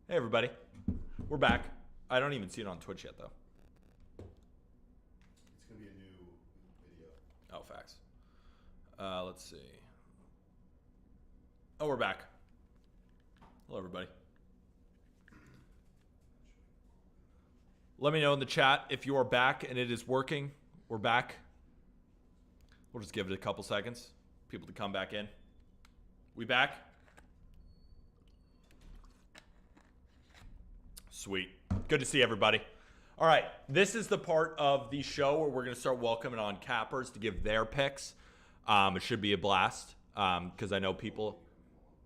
Hey everybody, we're back. I don't even see it on Twitch yet though. It's gonna be a new video. Oh, facts. Let's see. Oh, we're back. Hello everybody. Let me know in the chat if you are back and it is working. We're back. We'll just give it a couple seconds. People to come back in. We back? Sweet. Good to see everybody. All right, this is the part of the show where we're going to start welcoming on cappers to give their picks. It should be a blast because I know people...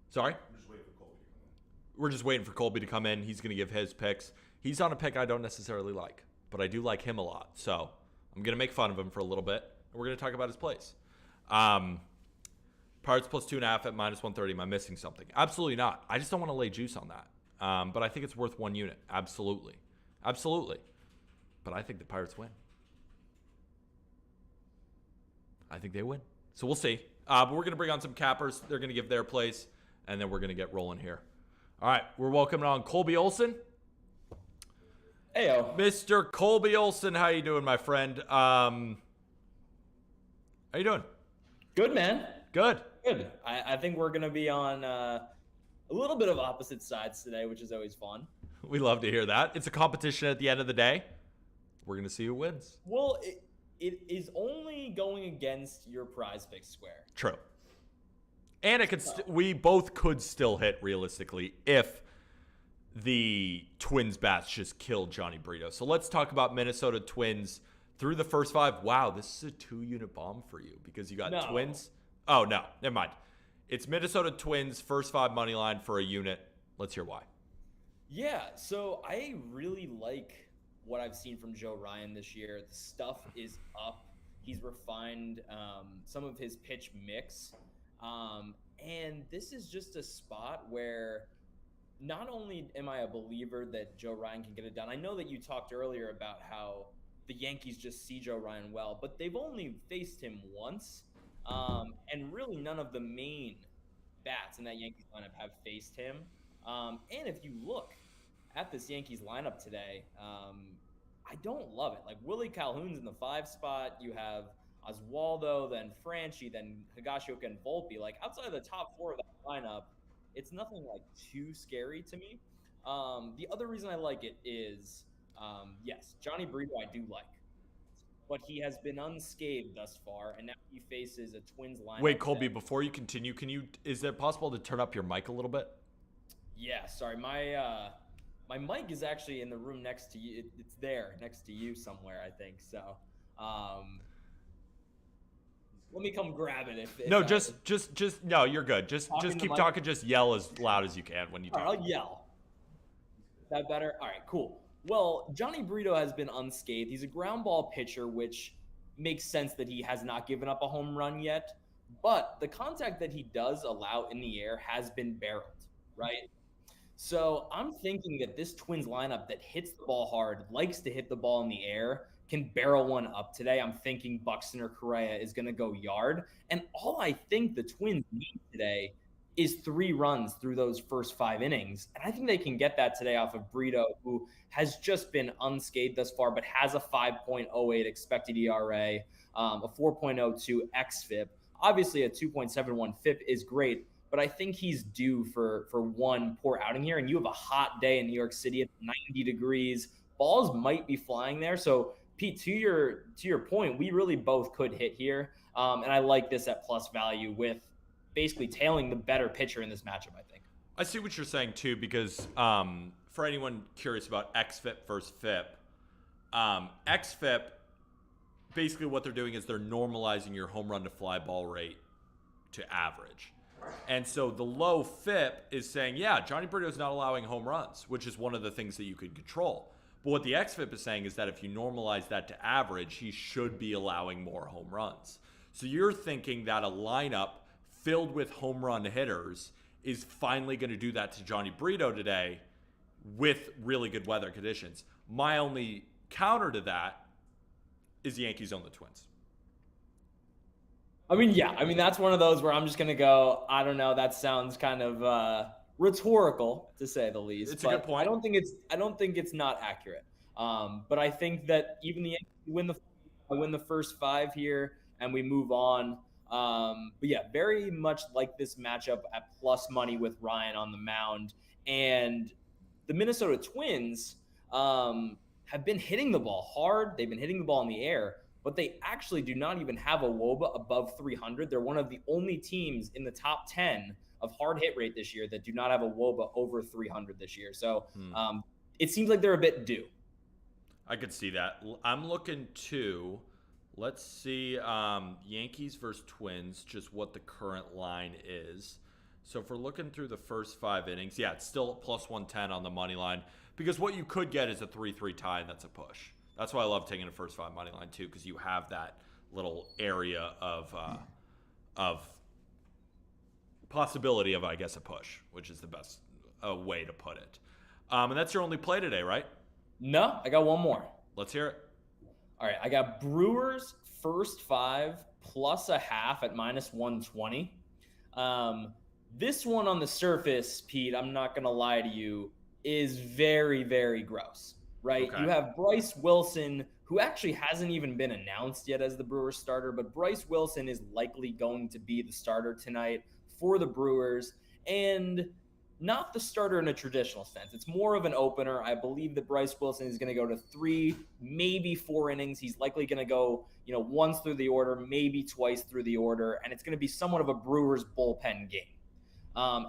Sorry? I'm just waiting for Colby to come in. We're just waiting for Colby to come in. He's going to give his picks. He's on a pick I don't necessarily like, but I do like him a lot. So I'm going to make fun of him for a little bit, and we're going to talk about his plays. Pirates plus 2.5 at minus 130. Am I missing something? Absolutely not. I just don't want to lay juice on that. But I think it's worth one unit. Absolutely. Absolutely. But I think the Pirates win. I think they win. So we'll see. But we're going to bring on some cappers. They're going to give their plays, and then we're going to get rolling here. All right. We're welcoming on Colby Olson. Heyo. Mr. Colby Olson, how you doing, my friend? How you doing? Good, man. Good. Good. I think we're going to be on a little bit of opposite sides today, which is always fun. We love to hear that. It's a competition at the end of the day. We're going to see who wins. Well, it is only going against your prize pick square. True. And it could we both could still hit realistically if the Twins bats just killed Johnny Brito. So let's talk about Minnesota Twins through the first 5. Wow, this is a 2-unit bomb for you because you got No. Twins. Oh, no. Never mind. It's Minnesota Twins first 5 money line for a unit. Let's hear why. Yeah, so I really like what I've seen from Joe Ryan this year. The stuff is up. He's refined some of his pitch mix. And this is just a spot where not only am I a believer that Joe Ryan can get it done, I know that you talked earlier about how the Yankees just see Joe Ryan well, but they've only faced him once. And really none of the main bats in that Yankees lineup have faced him. And if you look at this Yankees lineup today, I don't love it. Like Willie Calhoun's in the 5 spot. You have Oswaldo, then Franchi, then Higashioka and Volpe. Like outside of the top 4 of that lineup, it's nothing like too scary to me. The other reason I like it is, yes, Johnny Brito I do like. But he has been unscathed thus far, and now he faces a Twins lineup. Wait, Colby, before you continue, is it possible to turn up your mic a little bit? Yeah, sorry. My mic is actually in the room next to you. It's there next to you somewhere, I think. So, let me come grab it. No, just no, you're good. Just Talking keep to talking. Just yell as loud as you can when you All talk. right, I'll yell. Is that better? All right, cool. Well, Johnny Brito has been unscathed. He's a ground ball pitcher, which makes sense that he has not given up a home run yet. But the contact that he does allow in the air has been barreled, right? So I'm thinking that this Twins lineup that hits the ball hard, likes to hit the ball in the air, can barrel one up today. I'm thinking Buxton or Correa is going to go yard. And all I think the Twins need today is 3 runs through those first 5 innings. And I think they can get that today off of Brito, who has just been unscathed thus far, but has a 5.08 expected ERA, a 4.02 xFIP. Obviously, a 2.71 FIP is great, but I think he's due for one poor outing here. And you have a hot day in New York City at 90 degrees. Balls might be flying there. So, Pete, to your point, we really both could hit here. And I like this at plus value with basically tailing the better pitcher in this matchup, I think. I see what you're saying too, because for anyone curious about xFIP versus FIP, xFIP, basically what they're doing is they're normalizing your home run to fly ball rate to average. And so the low FIP is saying, yeah, Johnny Brito is not allowing home runs, which is one of the things that you could control. But what the xFIP is saying is that if you normalize that to average, he should be allowing more home runs. So you're thinking that a lineup filled with home run hitters is finally going to do that to Johnny Brito today with really good weather conditions. My only counter to that is the Yankees own the Twins. I mean, yeah. I mean, that's one of those where I'm just going to go, I don't know, that sounds kind of rhetorical to say the least. It's a good point. I don't think it's not accurate. But I think that even the Yankees win the first 5 here, and we move on. But yeah, very much like this matchup at plus money with Ryan on the mound. And the Minnesota Twins have been hitting the ball hard. They've been hitting the ball in the air, but they actually do not even have a WOBA above 300. They're one of the only teams in the top 10 of hard hit rate this year that do not have a WOBA over 300 this year. So it seems like they're a bit due. I could see that. I'm looking to, let's see, Yankees versus Twins, just what the current line is. So if we're looking through the first 5 innings, yeah, it's still plus 110 on the money line, because what you could get is a 3-3 tie, and that's a push. That's why I love taking the first 5 money line too, because you have that little area of possibility of, I guess, a push, which is the best way to put it. And that's your only play today, right? No, I got one more. Let's hear it. All right, I got Brewers first 5 plus a half at minus 120. This one on the surface, Pete, I'm not going to lie to you, is very, very gross, right? Okay. You have Bryce Wilson, who actually hasn't even been announced yet as the Brewers starter, but Bryce Wilson is likely going to be the starter tonight for the Brewers, and not the starter in a traditional sense. It's more of an opener. I believe that Bryce Wilson is going to go to 3, maybe 4 innings. He's likely going to go, once through the order, maybe twice through the order, and it's going to be somewhat of a Brewers bullpen game.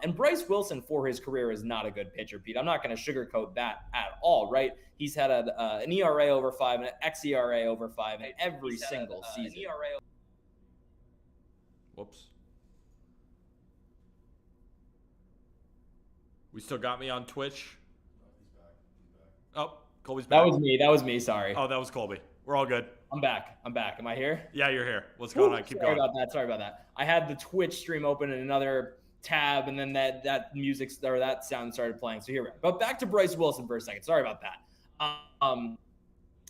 And Bryce Wilson for his career is not a good pitcher, Pete. I'm not going to sugarcoat that at all, right? He's had an ERA over 5 and an xERA over 5 in every single season. Whoops. We still got me on Twitch? He's back. Oh, Colby's back. That was me. Sorry. Oh, that was Colby. We're all good. I'm back. Am I here? Yeah, you're here. What's going on? Keep going. Sorry about that. I had the Twitch stream open in another tab, and then that music or that sound started playing. So here we are. But back to Bryce Wilson for a second. Sorry about that.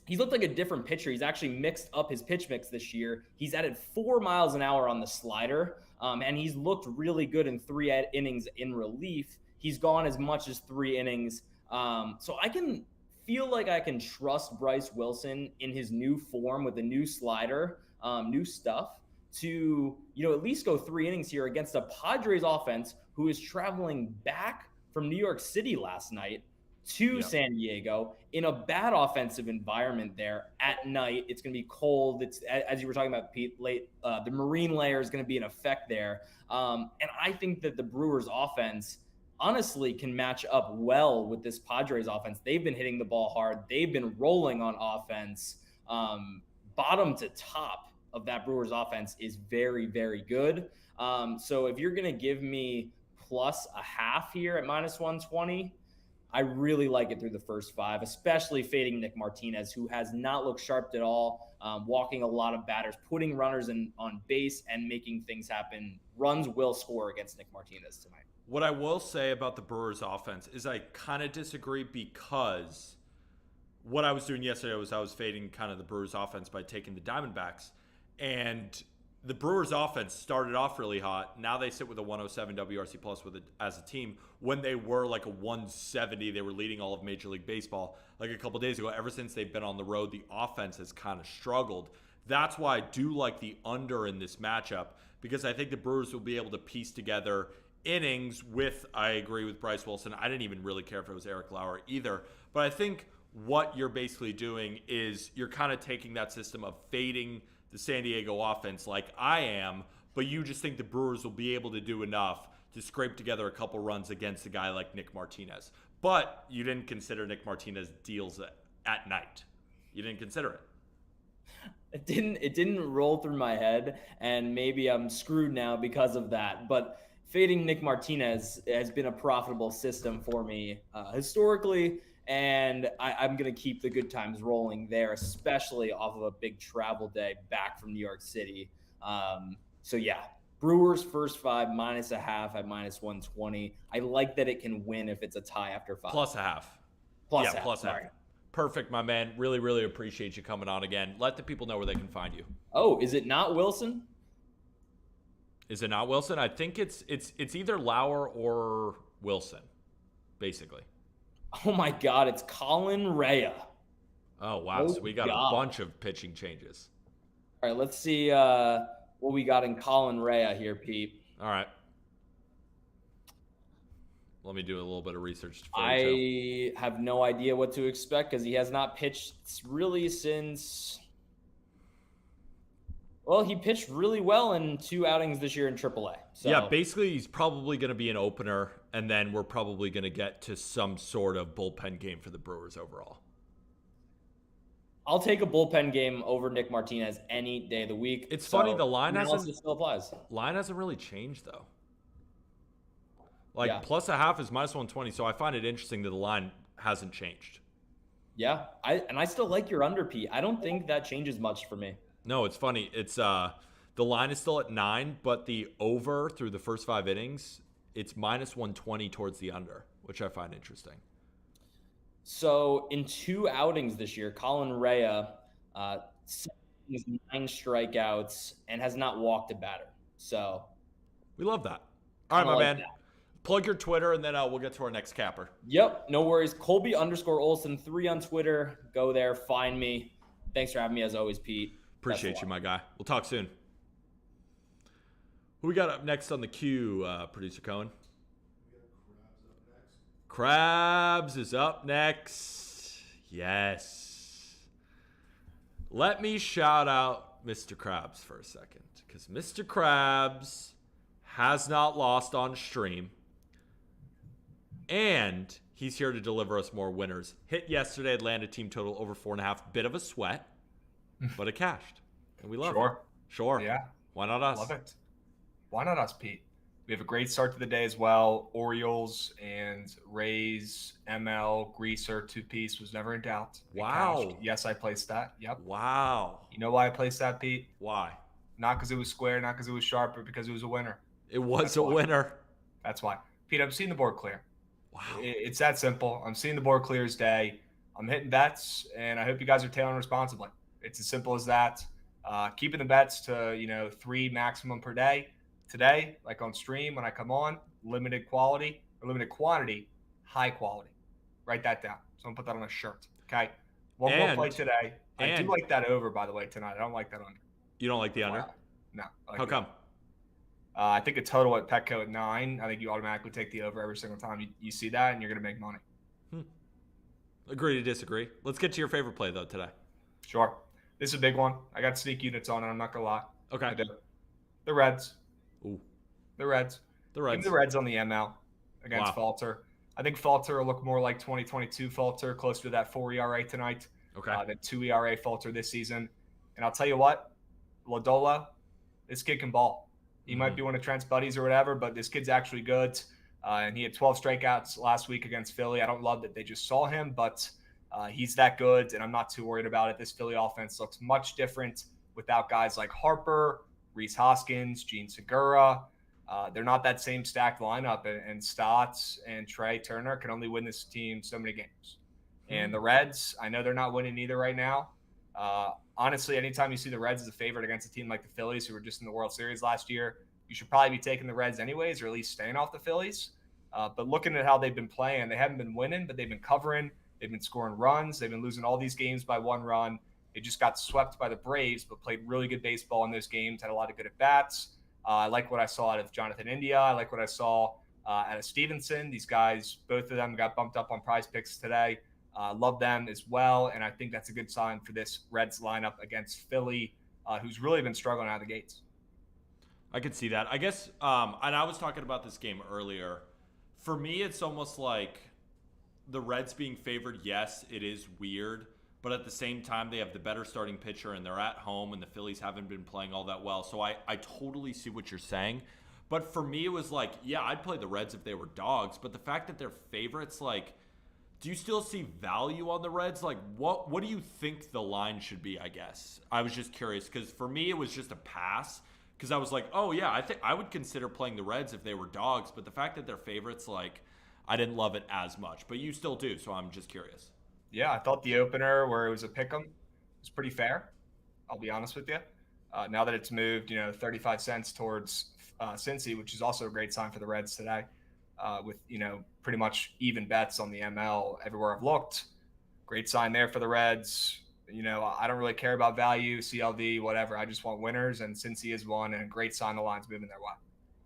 He's looked like a different pitcher. He's actually mixed up his pitch mix this year. He's added 4 miles an hour on the slider, and he's looked really good in 3 innings in relief. He's gone as much as 3 innings. So I can feel like I can trust Bryce Wilson in his new form with the new slider, new stuff, to at least go 3 innings here against a Padres offense who is traveling back from New York City last night to San Diego in a bad offensive environment there at night. It's going to be cold. It's, as you were talking about, Pete, late. The marine layer is going to be in effect there. And I think that the Brewers offense honestly can match up well with this Padres offense. They've been hitting the ball hard. They've been rolling on offense. Bottom to top of that Brewers offense is very, very good. So if you're going to give me plus a half here at minus 120, I really like it through the first 5, especially fading Nick Martinez, who has not looked sharp at all, walking a lot of batters, putting runners on base and making things happen. Runs will score against Nick Martinez tonight. What I will say about the Brewers offense is I kind of disagree, because what I was doing yesterday was I was fading kind of the Brewers offense by taking the Diamondbacks, and the Brewers offense started off really hot. Now they sit with a 107 WRC plus as a team. When they were like a 170, they were leading all of Major League Baseball like a couple days ago. Ever since they've been on the road, the offense has kind of struggled. That's why I do like the under in this matchup, because I think the Brewers will be able to piece together innings with, I agree with Bryce Wilson. I didn't even really care if it was Eric Lauer either. But I think what you're basically doing is you're kind of taking that system of fading the San Diego offense like I am, but you just think the Brewers will be able to do enough to scrape together a couple runs against a guy like Nick Martinez. But you didn't consider Nick Martinez deals at night. You didn't consider it. It didn't roll through my head, and maybe I'm screwed now because of that. But fading Nick Martinez has been a profitable system for me historically, and I'm going to keep the good times rolling there, especially off of a big travel day back from New York City. So yeah, Brewers first 5 minus a half at minus 120. I like that it can win if it's a tie after 5. Plus a half. Plus a half. Perfect, my man. Really, really appreciate you coming on again. Let the people know where they can find you. Oh, is it not Wilson? Is it not Wilson? I think it's either Lauer or Wilson, basically. Oh my God, it's Colin Rea. Oh, wow. Oh So we got a God. bunch of pitching changes. All right, let's see what we got in Colin Rea here, Pete. All right. Let me do a little bit of research for you, too. I have no idea what to expect because he has not pitched really since. Well, he pitched really well in 2 outings this year in AAA. So. Yeah, basically he's probably going to be an opener, and then we're probably going to get to some sort of bullpen game for the Brewers overall. I'll take a bullpen game over Nick Martinez any day of the week. It's funny, the line still applies. hasn't really changed, though. Like, Yeah. plus a half is minus 120, so I find it interesting that the line hasn't changed. Yeah, I still like your under, Pete. I don't think that changes much for me. No, it's funny. It's the line is still at 9, but the over through the first 5 innings, it's minus 120 towards the under, which I find interesting. So in 2 outings this year, Colin Rea, 9 strikeouts and has not walked a batter. So we love that. All right, my like man. that. Plug your Twitter, and then we'll get to our next capper. Yep, no worries. Colby_Olson 3 on Twitter. Go there, find me. Thanks for having me as always, Pete. Appreciate you, my guy. We'll talk soon. Who we got up next on the queue, Producer Cohen? Krabs is up next. Yes. Let me shout out Mr. Krabs for a second, because Mr. Krabs has not lost on stream, and he's here to deliver us more winners. Hit yesterday, Atlanta team total over 4.5. Bit of a sweat, but it cashed, and we love it. Sure. Yeah. Why not us? Love it. Why not us, Pete? We have a great start to the day as well. Orioles and Rays, ML, Greaser, 2-piece was never in doubt. It Wow. cashed. Yes, I placed that. Yep. Wow. You know why I placed that, Pete? Why? Not because it was square, not because it was sharp, but because it was a winner. It was That's a why. winner. That's why. Pete, I'm seeing the board clear. Wow. It's that simple. I'm seeing the board clear as day. I'm hitting bets, and I hope you guys are tailing responsibly. It's as simple as that. Keeping the bets to 3 maximum per day. Today, like on stream, when I come on, limited quantity, high quality. Write that down. So I'm gonna put that on a shirt. Okay. One more play today. I do like that over, by the way, tonight. I don't like that under. You don't like the under? No. I like How the come? I think a total at Petco at 9. I think you automatically take the over every single time you see that, and you're gonna make money. Agree to disagree. Let's get to your favorite play though today. Sure. This is a big one. I got sneak units on it. I'm not gonna lie. Okay. I do. The Reds. Ooh. The Reds. The Reds. Give me the Reds on the ML against Falter. I think Falter will look more like 2022 Falter, closer to that 4 ERA tonight than 2 ERA Falter this season. And I'll tell you what, Ladola, this kid can ball. He might be one of Trent's buddies or whatever, but this kid's actually good. And he had 12 strikeouts last week against Philly. I don't love that they just saw him, but he's that good, and I'm not too worried about it. This Philly offense looks much different without guys like Harper, Rhys Hoskins, Gene Segura. They're not that same stacked lineup, and Stotts and Trey Turner can only win this team so many games. And the Reds, I know they're not winning either right now. Honestly, anytime you see the Reds as a favorite against a team like the Phillies, who were just in the World Series last year, you should probably be taking the Reds anyways, or at least staying off the Phillies. But looking at how they've been playing, they haven't been winning, but they've been covering. They've been scoring runs. They've been losing all these games by 1 run. They just got swept by the Braves, but played really good baseball in those games, had a lot of good at-bats. I like what I saw out of Jonathan India. I like what I saw out of Stevenson. These guys, both of them got bumped up on Prize Picks today. Love them as well, and I think that's a good sign for this Reds lineup against Philly, who's really been struggling out of the gates. I could see that. I guess, and I was talking about this game earlier. For me, it's almost like the Reds being favored. Yes, it is weird, but at the same time, they have the better starting pitcher, and they're at home, and the Phillies haven't been playing all that well. So I totally see what you're saying. But for me, it was like, yeah, I'd play the Reds if they were dogs. But the fact that they're favorites, like, do you still see value on the Reds? Like, what do you think the line should be, I guess? I was just curious, because for me, it was just a pass. Because I was like, oh, yeah, I think I would consider playing the Reds if they were dogs. But the fact that they're favorites, like, I didn't love it as much. But you still do, so I'm just curious. Yeah, I thought the opener where it was a pick'em was pretty fair. I'll be honest with you. Now that it's moved, 35 cents towards Cincy, which is also a great sign for the Reds today. with, pretty much even bets on the ML everywhere I've looked. Great sign there for the Reds. I don't really care about value, CLV, whatever. I just want winners, and since he is one, and a great sign, the line's moving their way.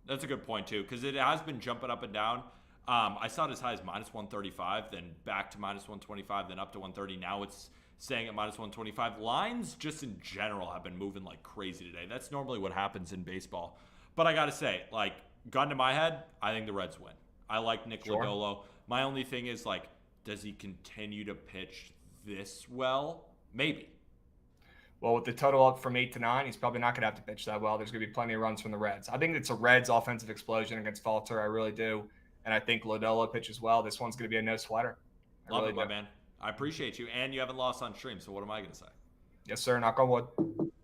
That's a good point, too, because it has been jumping up and down. I saw it as high as minus 135, then back to minus 125, then up to 130. Now it's staying at minus 125. Lines just in general have been moving like crazy today. That's normally what happens in baseball. But I got to say, like, gun to my head, I think the Reds win. I like Nick Lodolo. My only thing is, like, does he continue to pitch this well? Maybe. Well, with the total up from 8 to 9, he's probably not going to have to pitch that well. There's going to be plenty of runs from the Reds. I think it's a Reds offensive explosion against Falter. I really do. And I think Lodolo pitches well. This one's going to be a no sweater. Love it, my man. I appreciate you. And you haven't lost on stream, so what am I going to say? Yes, sir. Knock on wood.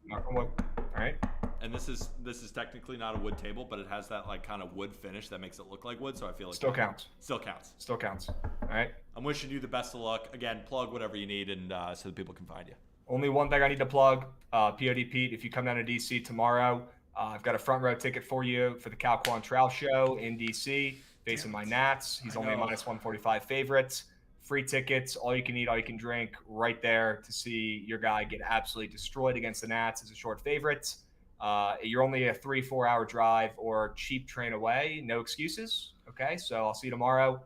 Knock on wood. All right. And this is technically not a wood table, but it has that like kind of wood finish that makes it look like wood, so I feel like Still counts. Still counts. Still counts. All right. I'm wishing you the best of luck. Again, plug whatever you need and so that people can find you. Only one thing I need to plug, POD Pete, if you come down to DC tomorrow, I've got a front row ticket for you for the Cal Quantrell show in DC, facing my Nats. He's only a minus 145 favorite. Free tickets, all you can eat, all you can drink, right there to see your guy get absolutely destroyed against the Nats as a short favorite. You're only a 3-4 hour drive or cheap train away. No excuses. Okay, so I'll see you tomorrow.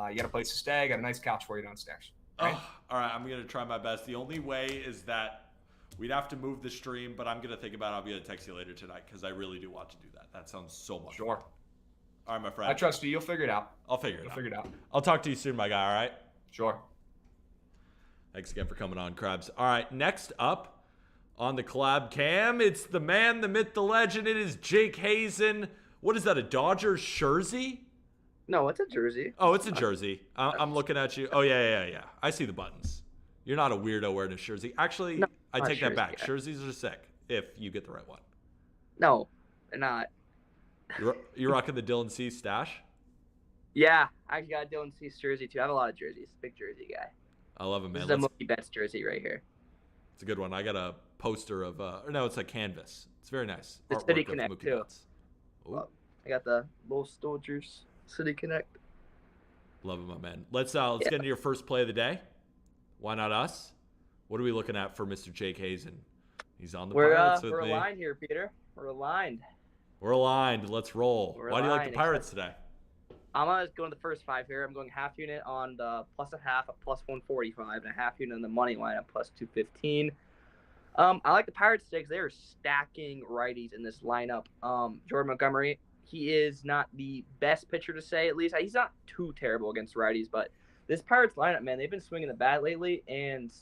You got a place to stay. Got a nice couch for you downstairs. Right? All right, I'm going to try my best. The only way is that we'd have to move the stream, but I'm going to think about it. I'll be able to text you later tonight because I really do want to do that. That sounds so much Sure. fun. All right, my friend. I trust you. You'll figure it out. I'll figure it You'll out. figure it out. I'll talk to you soon, my guy, all right? Sure. Thanks again for coming on, Krabs. All right, next up on the collab cam, it's the man, the myth, the legend. It is Jake Hazen. What is that, a Dodgers jersey? No, it's a jersey. Oh, it's a jersey. I'm looking at you. Oh, yeah. I see the buttons. You're not a weirdo wearing a jersey. Actually, No, I take that back. guy. Jerseys are sick if you get the right one. No, they're not. You're rocking the Dylan C stash? Yeah, I got Dylan Cease jersey too. I have a lot of jerseys. Big jersey guy. I love it, man. This is a Mookie Betts jersey right here. It's a good one. I got a poster of, or no, it's a canvas. It's very nice. The Artwork City of Connect, Mookie too. Betts. Ooh, I got the Los Dodgers City Connect. love it, my man. Let's get into your first play of the day. Why not us? What are we looking at for Mr. Jake Hazen? He's on the Pirates with we're me. aligned here, Peter. We're aligned. We're aligned. Let's roll. Why do you like the aligned, Pirates today? I'm going to go in the first 5 here. I'm going half unit on the plus a half at plus 145 and a half unit on the money line at plus 215. I like the Pirates today because they are stacking righties in this lineup. Jordan Montgomery, he is not the best pitcher to say, at least. He's not too terrible against righties, but this Pirates lineup, man, they've been swinging the bat lately, and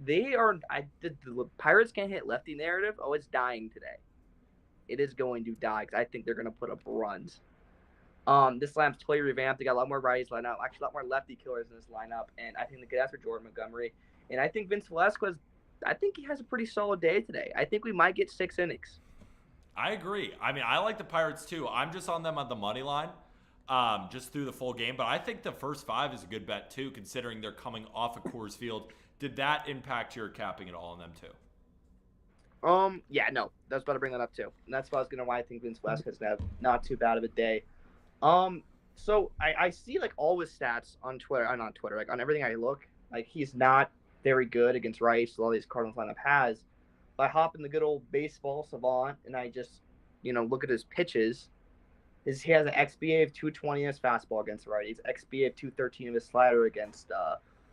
they are the Pirates can't hit lefty narrative. Oh, it's dying today. It is going to die because I think they're going to put up runs. This lineup's totally revamped. They got a lot more righties lineup, actually a lot more lefty killers in this lineup, and I think they could ask for Jordan Montgomery. And I think Vince Velasquez, I think he has a pretty solid day today. I think we might get 6 innings. I agree. I mean, I like the Pirates too. I'm just on them on the money line, just through the full game. But I think the first 5 is a good bet too, considering they're coming off of Coors Field. Did that impact your capping at all on them too? Yeah, no, that's about to bring that up too. And that's why I think Vince Velasquez has not too bad of a day. So I see like all his stats on Twitter, on Twitter, like on everything I look, like he's not very good against righties. So all these Cardinals lineup has. If I hop in the good old baseball savant and I just, look at his pitches, he has an XBA of 220 in his fastball against righties, XBA of 213 of his slider against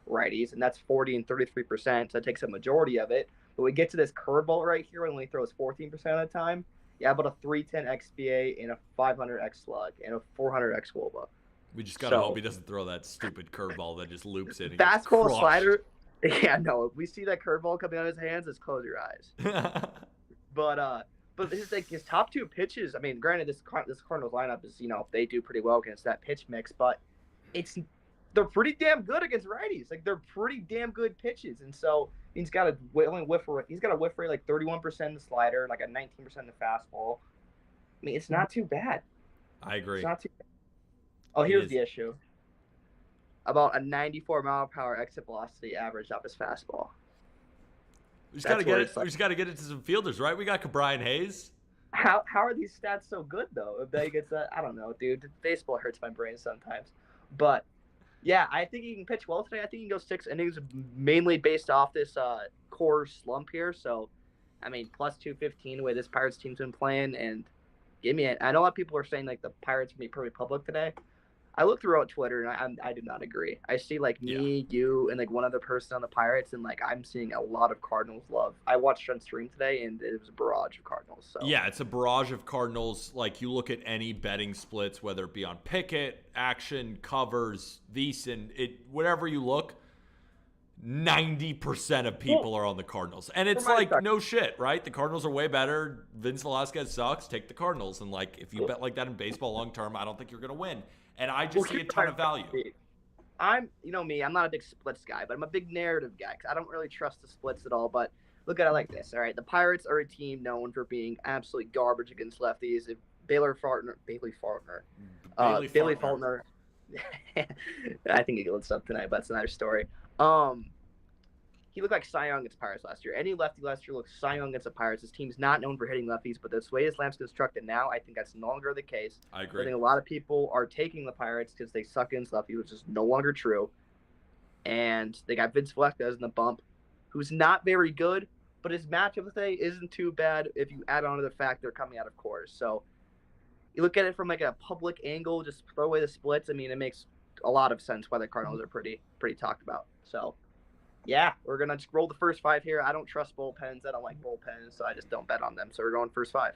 righties, and that's 40 and 33%. So that takes a majority of it. But we get to this curveball right here and only throws 14% of the time. Yeah, about a 310 XBA and a 500 X slug and a 400 X WOBA. We just gotta hope he doesn't throw that stupid curveball that just loops in. Fastball slider. Yeah, no. If we see that curveball coming out of his hands, just close your eyes. But this is like his top 2 pitches. I mean, granted, this Cardinals lineup is they do pretty well against that pitch mix, but they're pretty damn good against righties. Like they're pretty damn good pitches, and so he's got a whiff rate like 31% in the slider, like a 19% in the fastball. I mean, it's not too bad. I agree. It's not too bad. Oh, here's the issue. About a 94 mile per hour exit velocity average off his fastball. We just got to get it. We just got to get it to some fielders, right? We got Brian Hayes. How are these stats so good though? If they gets that, I don't know, dude. Baseball hurts my brain sometimes, but yeah, I think he can pitch well today. I think he can go 6 innings, mainly based off this core slump here. So, I mean, plus 215 the way this Pirates team's been playing, and give me it. I know a lot of people are saying like the Pirates can be pretty public today. I look throughout Twitter and I do not agree. I see like me, you, and like one other person on the Pirates, and like I'm seeing a lot of Cardinals love. I watched on stream today, and it was a barrage of Cardinals. So yeah, it's a barrage of Cardinals. Like you look at any betting splits, whether it be on Pickett, Action, Covers, VEASAN, whatever you look, 90% of people are on the Cardinals. And it's like, no shit, right? The Cardinals are way better. Vince Velasquez sucks. Take the Cardinals. And like, if you bet like that in baseball long term, I don't think you're going to win. And I just see a ton of value. You know me, I'm not a big splits guy, but I'm a big narrative guy because I don't really trust the splits at all. But look at it like this, all right? The Pirates are a team known for being absolutely garbage against lefties. If Bailey Faulkner. I think he glitched up tonight, but that's another story. He looked like Cy Young against Pirates last year. Any lefty last year looks Cy Young against the Pirates. This team's not known for hitting lefties, but this way this lamp's constructed now, I think that's no longer the case. I agree. I think a lot of people are taking the Pirates because they suck against lefties, which is no longer true. And they got Vince Velasquez in the bump, who's not very good, but his matchup today isn't too bad if you add on to the fact they're coming out of course. So you look at it from like a public angle, just throw away the splits. I mean, it makes a lot of sense why the Cardinals are pretty talked about. So yeah, we're going to just roll the first 5 here. I don't trust bullpens. I don't like bullpens, so I just don't bet on them. So we're going first 5.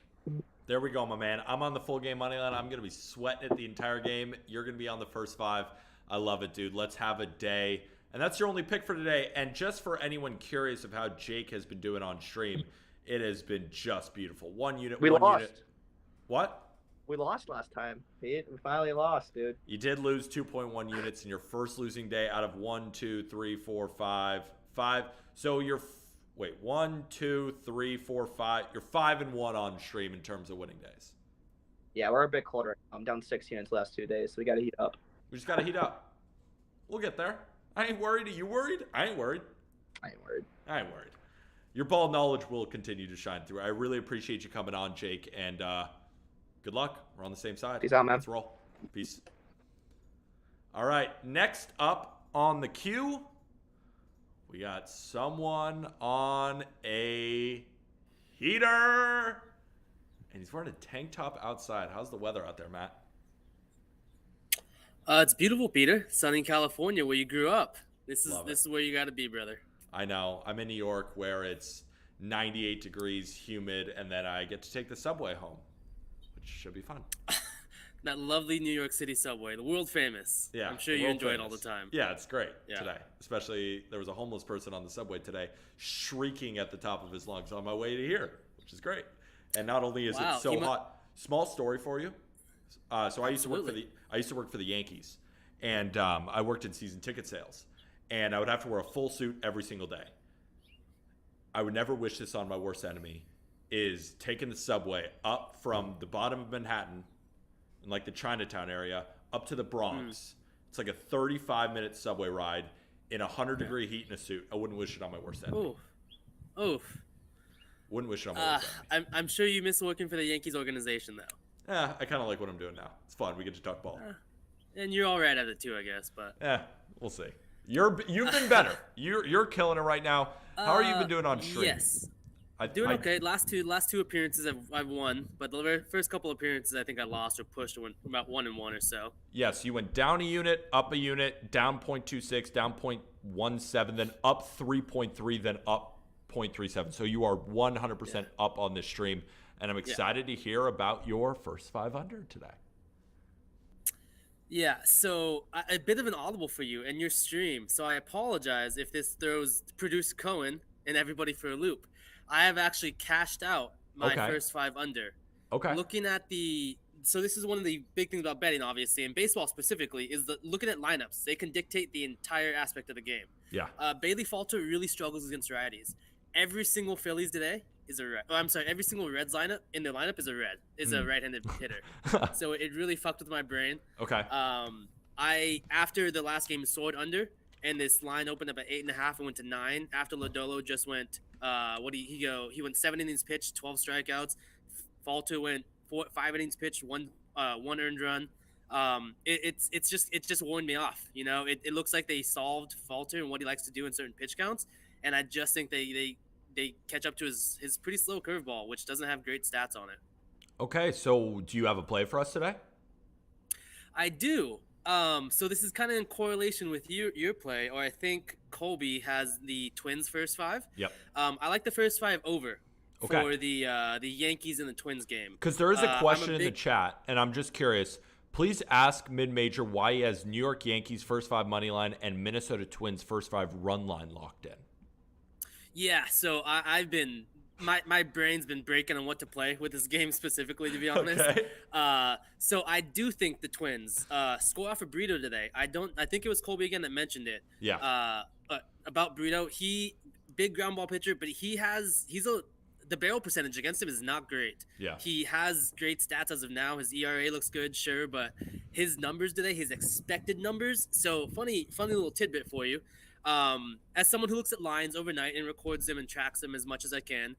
There we go, my man. I'm on the full game money line. I'm going to be sweating it the entire game. You're going to be on the first 5. I love it, dude. Let's have a day. And that's your only pick for today. And just for anyone curious of how Jake has been doing on stream, it has been just beautiful. One unit. What? We lost last time. We finally lost, dude. You did lose 2.1 units in your first losing day out of 1, 2, 3, 4, 5. So you're 1, 2, 3, 4, 5. You're 5-1 on stream in terms of winning days. Yeah, we're a bit cold right now. I'm down 6 units the last 2 days, so we got to heat up. We just got to heat up. We'll get there. I ain't worried. Are you worried? I ain't worried. Your ball knowledge will continue to shine through. I really appreciate you coming on, Jake, and good luck. We're on the same side. Peace out, man. Let's roll. Peace. All right. Next up on the queue, we got someone on a heater. And he's wearing a tank top outside. How's the weather out there, Matt? It's beautiful, Peter. Sunny California, where you grew up. This is where you got to be, brother. I know. I'm in New York, where it's 98 degrees, humid, and then I get to take the subway home, which should be fun. That lovely New York City subway, the world famous. Yeah, I'm sure you enjoy it all the time. Yeah, it's great today. Especially, there was a homeless person on the subway today shrieking at the top of his lungs on my way to here, which is great. And not only is it so hot, small story for you. So I used to work for the Yankees, and I worked in season ticket sales, and I would have to wear a full suit every single day. I would never wish this on my worst enemy, is taking the subway up from the bottom of Manhattan, in like the Chinatown area, up to the Bronx. It's like a 35-minute subway ride in 100-degree heat in a suit. I wouldn't wish it on my worst enemy. Oof. Wouldn't wish it on my worst enemy. I'm sure you miss working for the Yankees organization, though. Yeah, I kind of like what I'm doing now. It's fun. We get to talk ball. And you're all right at it too, I guess. But we'll see. You've been better. You're killing it right now. How are you been doing on stream? Yes, doing okay. Last two appearances I've won, but the first couple appearances I think I lost or pushed about 1-1 or so. Yes, you went down a unit, up a unit, down 0.26, down 0.17, then up 3.3, then up 0.37. So you are 100% up on this stream. And I'm excited to hear about your first 500 today. Yeah, so a bit of an audible for you and your stream. So I apologize if this throws producer Cohen and everybody for a loop. I have actually cashed out my first 5 under. Okay. Looking at so this is one of the big things about betting, obviously, and baseball specifically, is looking at lineups. They can dictate the entire aspect of the game. Yeah. Bailey Falter really struggles against righties. Every single Phillies today is a red. Every single Reds lineup in their lineup is a right-handed hitter. So it really fucked with my brain. Okay. I after the last game soared under, and this line opened up at 8.5 and went to 9. After Lodolo just went, he went 7 innings pitched, 12 strikeouts, Falter went 5 innings pitched, one earned run. It's just warned me off. You know, it looks like they solved Falter and what he likes to do in certain pitch counts, and I just think they catch up to his pretty slow curveball, which doesn't have great stats on it. Okay, so do you have a play for us today? I do. So this is kind of in correlation with your play, or I think Colby has the Twins first 5. Yep. I like the first 5 over for the Yankees and the Twins game. Because there is a question in the chat, and I'm just curious. Please ask Mid-Major why he has New York Yankees first 5 money line and Minnesota Twins first 5 run line locked in. Yeah, so I've been my brain's been breaking on what to play with this game specifically, to be honest. Okay. So I do think the Twins score off of Brito today. I think it was Colby again that mentioned it. Yeah. About Brito, big ground ball pitcher, but the barrel percentage against him is not great. Yeah. He has great stats as of now. His ERA looks good, sure, but his numbers today, his expected numbers. So funny little tidbit for you. As someone who looks at lines overnight and records them and tracks them as much as I can,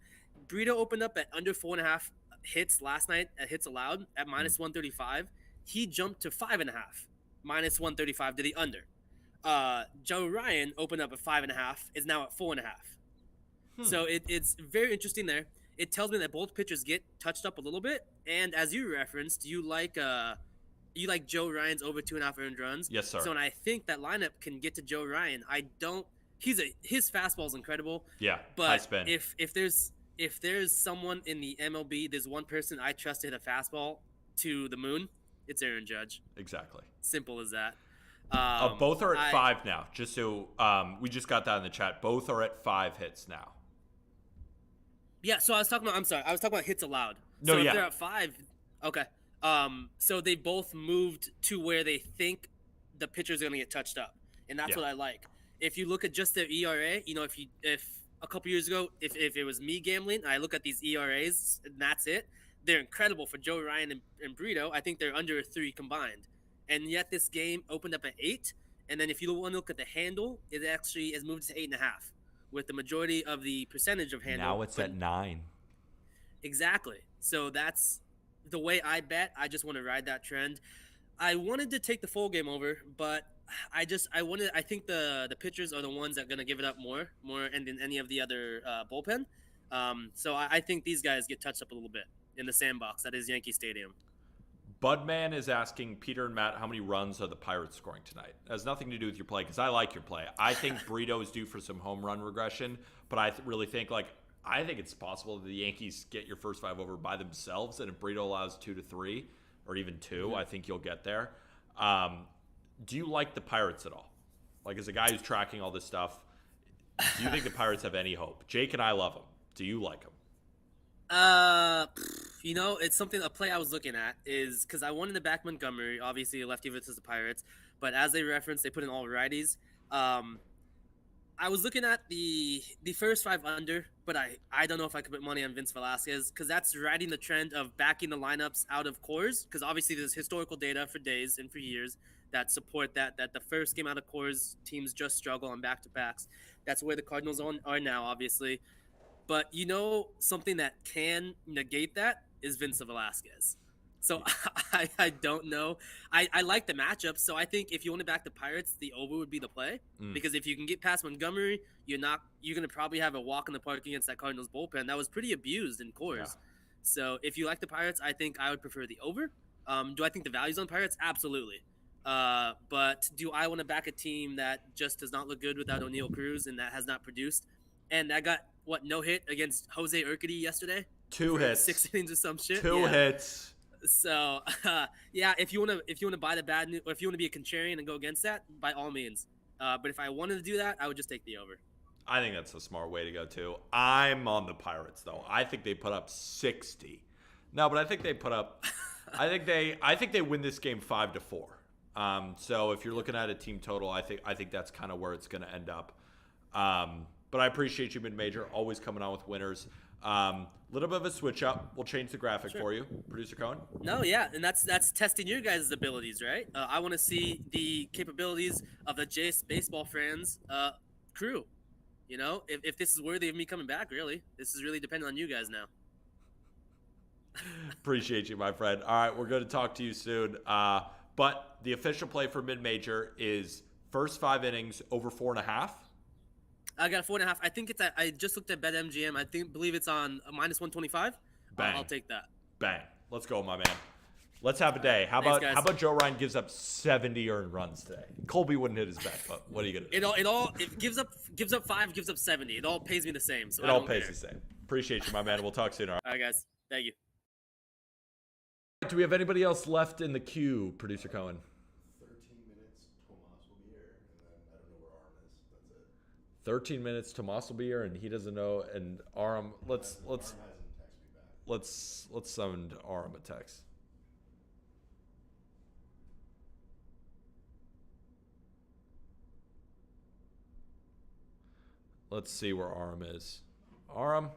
Brito opened up at under 4.5 hits last night at hits allowed at minus 135. He jumped to 5.5, minus 135 to the under. Joe Ryan opened up at 5.5, is now at 4.5. So it's very interesting there. It tells me that both pitchers get touched up a little bit, and as you referenced, you like Joe Ryan's over 2.5 earned runs. Yes, sir. So, and I think that lineup can get to Joe Ryan. His fastball is incredible. Yeah, but high spin. If there's someone in the MLB, there's one person I trust to hit a fastball to the moon, it's Aaron Judge. Exactly. Simple as that. Both are at 5 now. Just so we just got that in the chat. Both are at 5 hits now. Yeah, so I was talking about hits allowed. No, so if yeah. they're at 5, okay. So they both moved to where they think the pitchers are going to get touched up, and that's what I like. If you look at just their ERA, you know, if a couple years ago, if it was me gambling, I look at these ERAs and that's it. They're incredible for Joe Ryan and Brito. I think they're under 3 combined, and yet this game opened up at 8. And then if you want to look at the handle, it actually has moved to 8.5, with the majority of the percentage of handle. Now it's at 9. Exactly. So that's the way I bet. I just want to ride that trend. I wanted to take the full game over, but I think the pitchers are the ones that are going to give it up more than any of the other bullpen. So I think these guys get touched up a little bit in the sandbox. That is Yankee Stadium. Budman is asking Peter and Matt, how many runs are the Pirates scoring tonight? It has nothing to do with your play, because I like your play. I think Brito is due for some home run regression, but I really think I think it's possible that the Yankees get your first 5 over by themselves, and if Brito allows 2 to 3 or even 2, I think you'll get there. Do you like the Pirates at all? Like, as a guy who's tracking all this stuff, do you think the Pirates have any hope? Jake and I love them. Do you like them? You know, it's a play I was looking at is because I wanted to back Montgomery, obviously a lefty versus the Pirates, but as they referenced, they put in all righties. I was looking at the first 5 under, but I don't know if I could put money on Vince Velasquez, because that's riding the trend of backing the lineups out of cores, because obviously there's historical data for days and for years that support that the first game out of cores, teams just struggle on back-to-backs. That's where the Cardinals are now, obviously. But you know, something that can negate that is Vince Velasquez. So I don't know. I like the matchup. So I think if you want to back the Pirates, the over would be the play. Because if you can get past Montgomery, you're going to probably have a walk in the park against that Cardinals bullpen that was pretty abused in cores. Yeah. So if you like the Pirates, I think I would prefer the over. Do I think the value's on Pirates? Absolutely. But do I want to back a team that just does not look good without O'Neal Cruz and that has not produced? And that got no hit against Jose Urquidy yesterday? 2 hits, 6 innings or some shit. 2 hits. So yeah, if you want to buy the bad news, or if you want to be a contrarian and go against that, by all means. But if I wanted to do that, I would just take the over. I think that's a smart way to go too. I'm on the Pirates though. I think they put up 60. No, but I think they put up. I think they win this game 5-4. So if you're looking at a team total, I think that's kind of where it's going to end up. But I appreciate you, Mid-Major, always coming on with winners. Little bit of a switch up. We'll change the graphic for you, Producer Cohen. No, yeah, and that's testing your guys' abilities, right? I want to see the capabilities of the Jace baseball fans crew. You know, if this is worthy of me coming back, really, this is really dependent on you guys now. Appreciate you, my friend. All right, we're going to talk to you soon. But the official play for mid-major is first 5 innings over 4.5. I got 4.5. I think I just looked at BetMGM. Believe it's on minus 125. Bang. I'll take that. Bang. Let's go, my man. Let's have a day. How about Joe Ryan gives up 70 earned runs today? Colby wouldn't hit his bet, but what are you gonna do? It gives up 5, gives up 70. It all pays me the same. So it all pays the same. Appreciate you, my man. We'll talk soon. All right, guys. Thank you. Do we have anybody else left in the queue, Producer Cohen? 13 minutes, Tomas will be here, and then I don't know where Arm is. That's it. 13 minutes, Tomas will be here, and he doesn't know. And Aram, let's Arm hasn't texted me back. let's send Aram a text. Let's see where Aram is. Aram,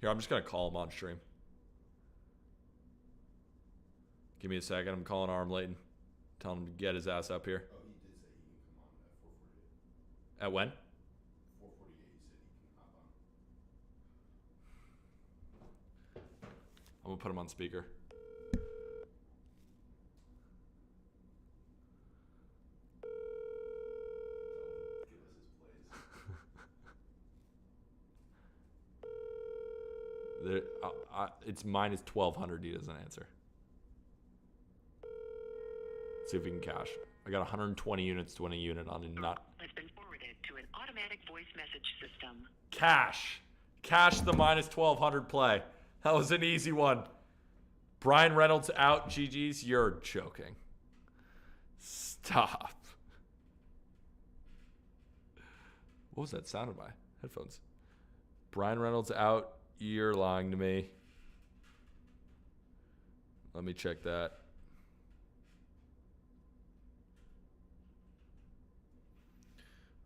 here, I'm just gonna call him on stream. Give me a second. I'm calling Aram Layton. Tell him to get his ass up here. Oh, he did say he can come on at 4:48. At when? 4:48, he said he can hop on. I'm gonna put him on speaker. Give us his plays. It's minus 1,200. He doesn't answer. See if we can cash. I got 120 units to win a unit on a not. Has been forwarded to an automatic voice message system. Cash the minus 1,200 play. That was an easy one. Brian Reynolds out. GG's. You're joking. Stop. What was that sound of my headphones? Brian Reynolds out. You're lying to me. Let me check that.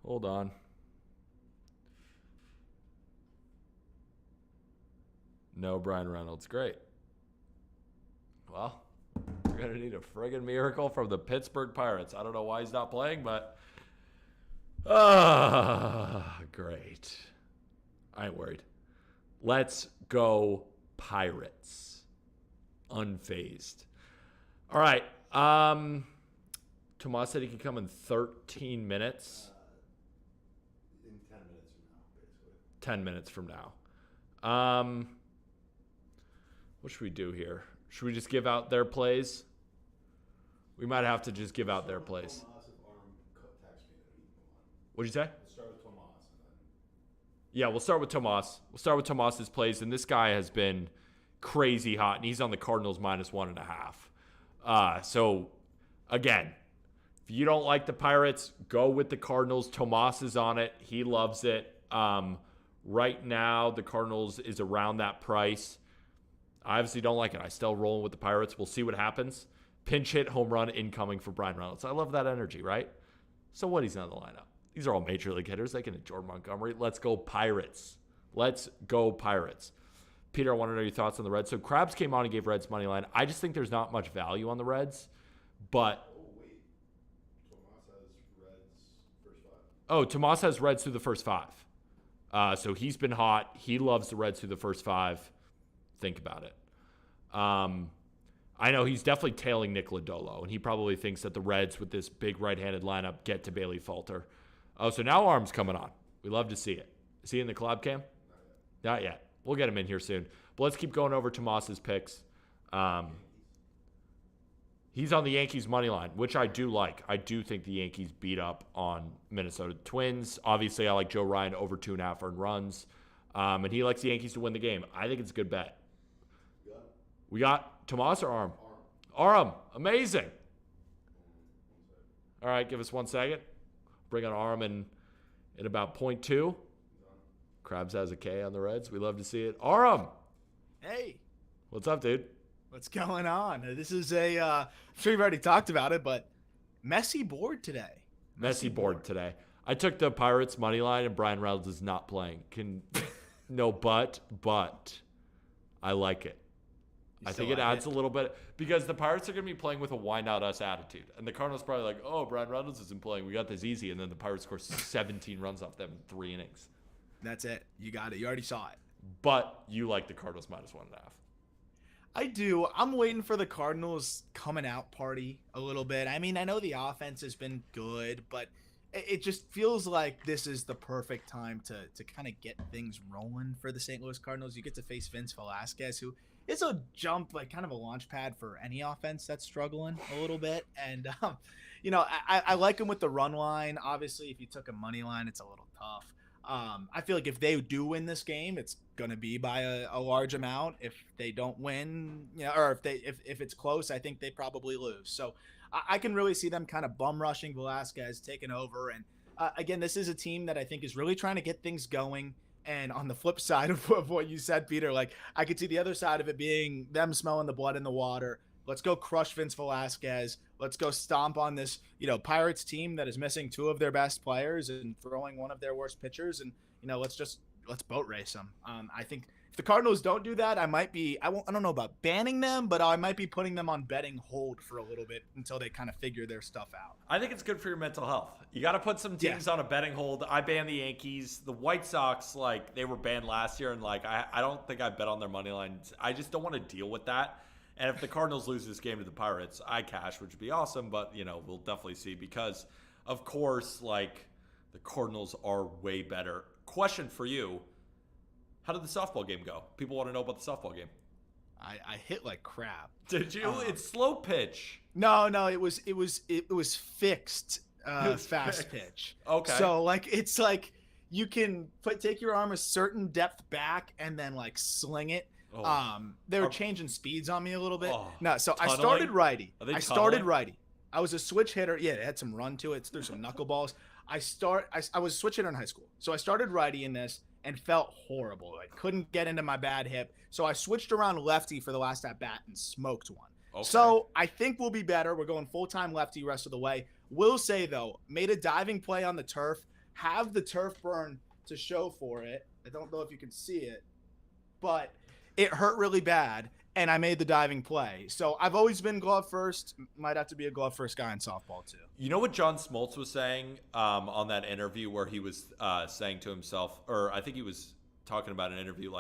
Hold on. No Brian Reynolds. Great. Well, we're going to need a friggin' miracle from the Pittsburgh Pirates. I don't know why he's not playing, but... great. I ain't worried. Let's go Pirates. Unfazed. All right. Tomas said he can come in 13 minutes. In 10 minutes from now, basically. 10 minutes from now. What should we do here? Should we just give out their plays? We might have to just give out their plays. Tomas, if Arm texts me, then he can come on. What'd you say? Let's start with Tomas, and then... Yeah, we'll start with Tomas. We'll start with Tomas's plays, and this guy has been crazy hot, and he's on the Cardinals minus 1.5. So, again, if you don't like the Pirates, go with the Cardinals. Tomas is on it. He loves it. Right now, the Cardinals is around that price. I obviously don't like it. I still rolling with the Pirates. We'll see what happens. Pinch hit, home run, incoming for Brian Reynolds. I love that energy, right? So what? He's not in the lineup. These are all major league hitters. They can hit Jordan Montgomery. Let's go Pirates. Let's go Pirates. Peter, I want to know your thoughts on the Reds. So Krabs came on and gave Reds money line. I just think there's not much value on the Reds, but... Oh, wait. Tomas has Reds first 5. Oh, Tomas has Reds through the first 5. So he's been hot. He loves the Reds through the first 5. Think about it. I know he's definitely tailing Nick Lodolo, and he probably thinks that the Reds with this big right-handed lineup get to Bailey Falter. Oh, so now Arm's coming on. We love to see it. Is he in the collab cam? Not yet. We'll get him in here soon. But let's keep going over Tomas's picks. He's on the Yankees money line, which I do like. I do think the Yankees beat up on Minnesota Twins. Obviously, I like Joe Ryan over 2.5 earned runs. And he likes the Yankees to win the game. I think it's a good bet. We got Tomas or Arm? Arm. Amazing. All right, give us 1 second. Bring on Arm in about 0.2. Krabs has a K on the Reds. We love to see it. Arm. Hey. What's up, dude? What's going on? This is I'm sure you've already talked about it, but messy board today. Messy board today. I took the Pirates money line, and Brian Reynolds is not playing. But I like it. I think it adds a little bit because the Pirates are going to be playing with a why not us attitude. And the Cardinals probably like, oh, Brian Reynolds isn't playing. We got this easy. And then the Pirates score 17 runs off them in 3 innings. That's it. You got it. You already saw it. But you like the Cardinals minus 1.5. I do. I'm waiting for the Cardinals coming out party a little bit. I mean, I know the offense has been good, but it just feels like this is the perfect time to kind of get things rolling for the St. Louis Cardinals. You get to face Vince Velasquez, who is a jump, like kind of a launch pad for any offense that's struggling a little bit. And, I like him with the run line. Obviously, if you took a money line, it's a little tough. I feel like if they do win this game, it's going to be by a large amount. If they don't win, or if it's close, I think they probably lose. So I can really see them kind of bum rushing Velasquez, taking over. And again, this is a team that I think is really trying to get things going. And on the flip side of what you said, Peter, like I could see the other side of it being them smelling the blood in the water. Let's go crush Vince Velasquez. Let's go stomp on this, Pirates team that is missing two of their best players and throwing one of their worst pitchers. And, let's boat race them. I think if the Cardinals don't do that, I don't know about banning them, but I might be putting them on betting hold for a little bit until they kind of figure their stuff out. I think it's good for your mental health. You got to put some teams on a betting hold. I banned the Yankees. The White Sox, they were banned last year, and I don't think I bet on their money lines. I just don't want to deal with that. And if the Cardinals lose this game to the Pirates, I cash, which would be awesome. But, we'll definitely see because, of course, the Cardinals are way better. Question for you. How did the softball game go? People want to know about the softball game. I hit like crap. Did you? It's slow pitch. No, it was fixed fast pitch. Okay. So it's you can take your arm a certain depth back and then sling it. They were changing speeds on me a little bit. No, so tunneling? I started righty. Tunneling? Righty. I was a switch hitter. Yeah, it had some run to it. There's some knuckleballs. I was a switch hitter in high school. So I started righty in this and felt horrible. I couldn't get into my bad hip. So I switched around lefty for the last at bat and smoked one. Okay. So I think we'll be better. We're going full-time lefty rest of the way. Will say, though, made a diving play on the turf. Have the turf burn to show for it. I don't know if you can see it, but it hurt really bad, and I made the diving play. So I've always been glove first. Might have to be a glove first guy in softball, too. You know what John Smoltz was saying on that interview where he was saying to himself, or I think he was talking about an interview,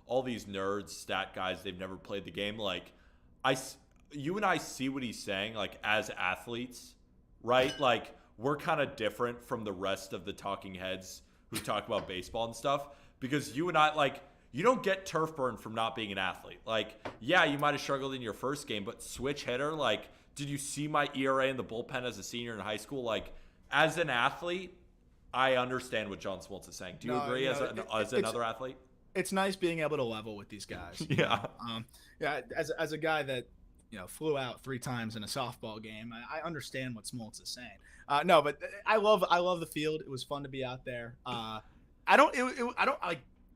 all these nerds, stat guys, they've never played the game. You and I see what he's saying, as athletes, right? We're kind of different from the rest of the talking heads who talk about baseball and stuff because you and I, you don't get turf burn from not being an athlete. Yeah, you might have struggled in your first game, but switch hitter, did you see my ERA in the bullpen as a senior in high school? As an athlete, I understand what John Smoltz is saying. Do you agree as another athlete? It's nice being able to level with these guys. Yeah. As a guy that, flew out 3 times in a softball game, I understand what Smoltz is saying. No, but I love the field. It was fun to be out there. I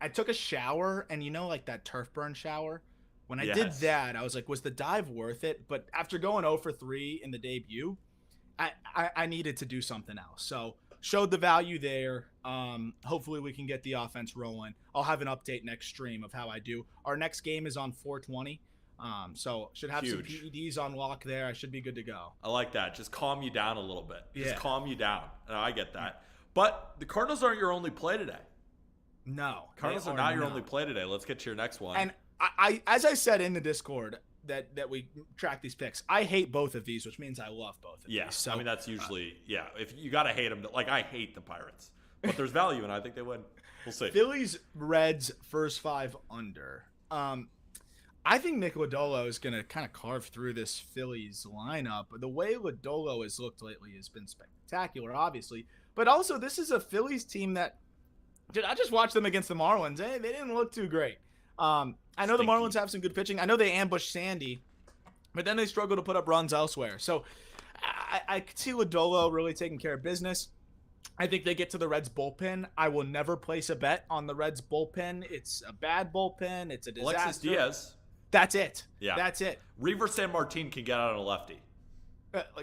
took a shower and that turf burn shower. When I did that, I was like, was the dive worth it? But after going 0 for 3 in the debut, I needed to do something else. So showed the value there. Hopefully we can get the offense rolling. I'll have an update next stream of how I do. Our next game is on 4/20. So should have some PEDs on lock there. I should be good to go. I like that. Just calm you down a little bit. Yeah. Just calm you down. I get that. But the Cardinals aren't your only play today. No. Cardinals are not your only play today. Let's get to your next one. And I as I said in the Discord that we track these picks, I hate both of these, which means I love both of these. So, that's usually, if you got to hate them. I hate the Pirates. But there's value, and I think they win. We'll see. Phillies, Reds, first 5 under. I think Nick Lodolo is going to kind of carve through this Phillies lineup. The way Lodolo has looked lately has been spectacular, obviously. But also, this is a Phillies team that I just watched them against the Marlins. They didn't look too great. I know the Marlins have some good pitching. I know they ambushed Sandy, but then they struggle to put up runs elsewhere. So I could see Lodolo really taking care of business. I think they get to the Reds bullpen. I will never place a bet on the Reds bullpen. It's a bad bullpen. It's a disaster. Alexis Diaz. That's it. Yeah. That's it. Reaver San Martin can get out on a lefty.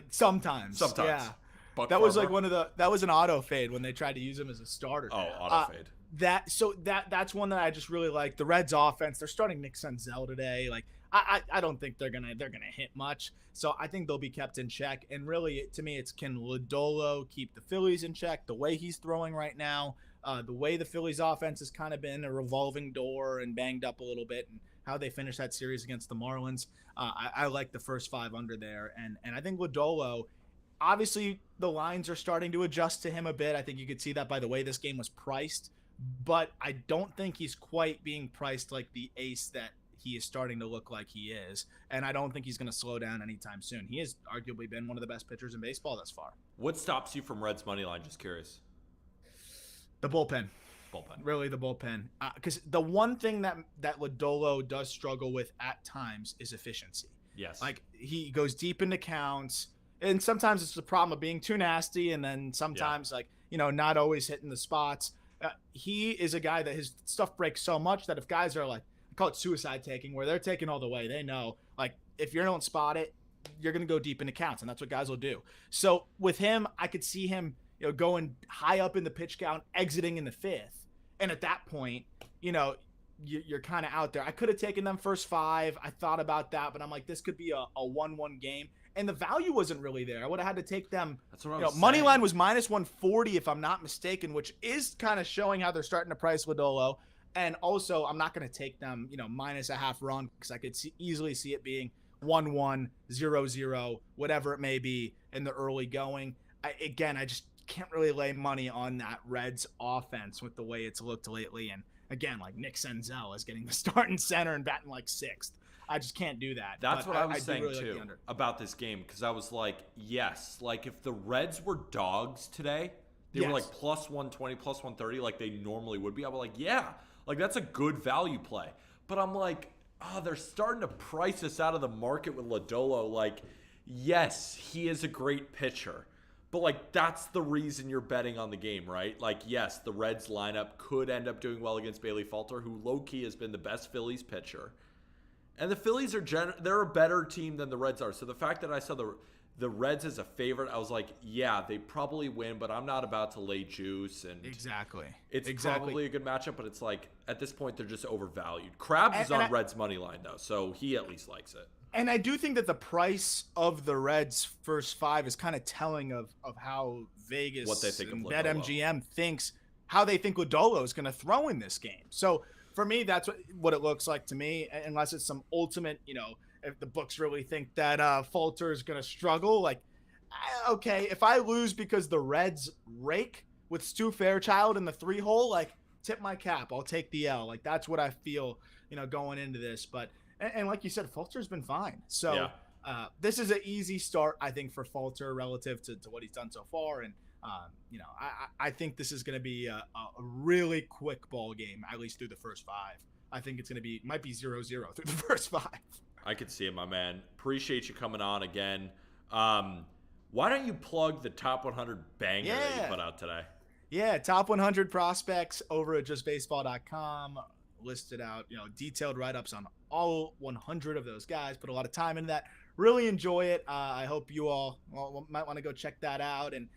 Sometimes. Yeah. Buck that was Farmer. that was an auto fade when they tried to use him as a starter. Oh, auto fade. That's one that I just really like. The Reds offense, they're starting Nick Senzel today. I don't think they're gonna hit much. So I think they'll be kept in check. And really, to me, it's can Lodolo keep the Phillies in check? The way he's throwing right now, the way the Phillies offense has kind of been a revolving door and banged up a little bit, and how they finished that series against the Marlins. I like the first 5 under there. And I think Lodolo, obviously the lines are starting to adjust to him a bit. I think you could see that by the way this game was priced. But I don't think he's quite being priced like the ace that he is starting to look like he is. And I don't think he's going to slow down anytime soon. He has arguably been one of the best pitchers in baseball thus far. What stops you from Reds money line? Just curious. The bullpen. Bullpen. Really the bullpen. Because the one thing that Lodolo does struggle with at times is efficiency. Yes. Like he goes deep into counts. And sometimes it's the problem of being too nasty. And then sometimes not always hitting the spots. He is a guy that his stuff breaks so much that if guys are like, I call it suicide taking, where they're taking all the way, they know, like, if you don't spot it, you're going to go deep into counts, and that's what guys will do. So with him, I could see him, going high up in the pitch count, exiting in the 5th. And at that point, you're kind of out there. I could have taken them first 5. I thought about that, but I'm like, this could be a 1-1 game. And the value wasn't really there. I would have had to take them. That's what I was saying. Money line was minus 140, if I'm not mistaken, which is kind of showing how they're starting to price Lodolo. And also, I'm not going to take them, minus a half run because I could easily see it being 1-1, 0-0, whatever it may be in the early going. I just can't really lay money on that Reds offense with the way it's looked lately. And again, like Nick Senzel is getting the starting center and batting like 6th. I just can't do that. That's what I was saying really too about this game, because I was like, yes, like if the Reds were dogs today, they were like plus 120, plus 130, like they normally would be. I was like, yeah, like that's a good value play. But I'm like, they're starting to price us out of the market with Lodolo. Like, yes, he is a great pitcher, but like that's the reason you're betting on the game, right? Like, yes, the Reds lineup could end up doing well against Bailey Falter, who low-key has been the best Phillies pitcher. And the Phillies they're a better team than the Reds are. So the fact that I saw the Reds as a favorite, I was like, yeah, they probably win, but I'm not about to lay juice. And exactly. It's probably a good matchup, but it's like at this point they're just overvalued. Krabs is on Reds money line though, so he at least likes it. And I do think that the price of the Reds first 5 is kind of telling of how Vegas what they think and of BetMGM thinks how they think Lodolo is going to throw in this game. So for me, that's what it looks like to me, unless it's some ultimate, if the books really think that Falter is going to struggle. Like, okay, if I lose because the Reds rake with Stu Fairchild in the 3-hole, like, tip my cap. I'll take the L. Like, that's what I feel, going into this. But, and like you said, Falter's been fine. So this is an easy start, I think, for Falter relative to what he's done so far. And, I think this is going to be a really quick ball game, at least through the first 5. I think it's going to might be 0-0 through the first 5. I could see it, my man. Appreciate you coming on again. Why don't you plug the top 100 banger that you put out today? Yeah, top 100 prospects over at justbaseball.com. Listed out, detailed write-ups on all 100 of those guys. Put a lot of time into that. Really enjoy it. I hope you all might want to go check that out. And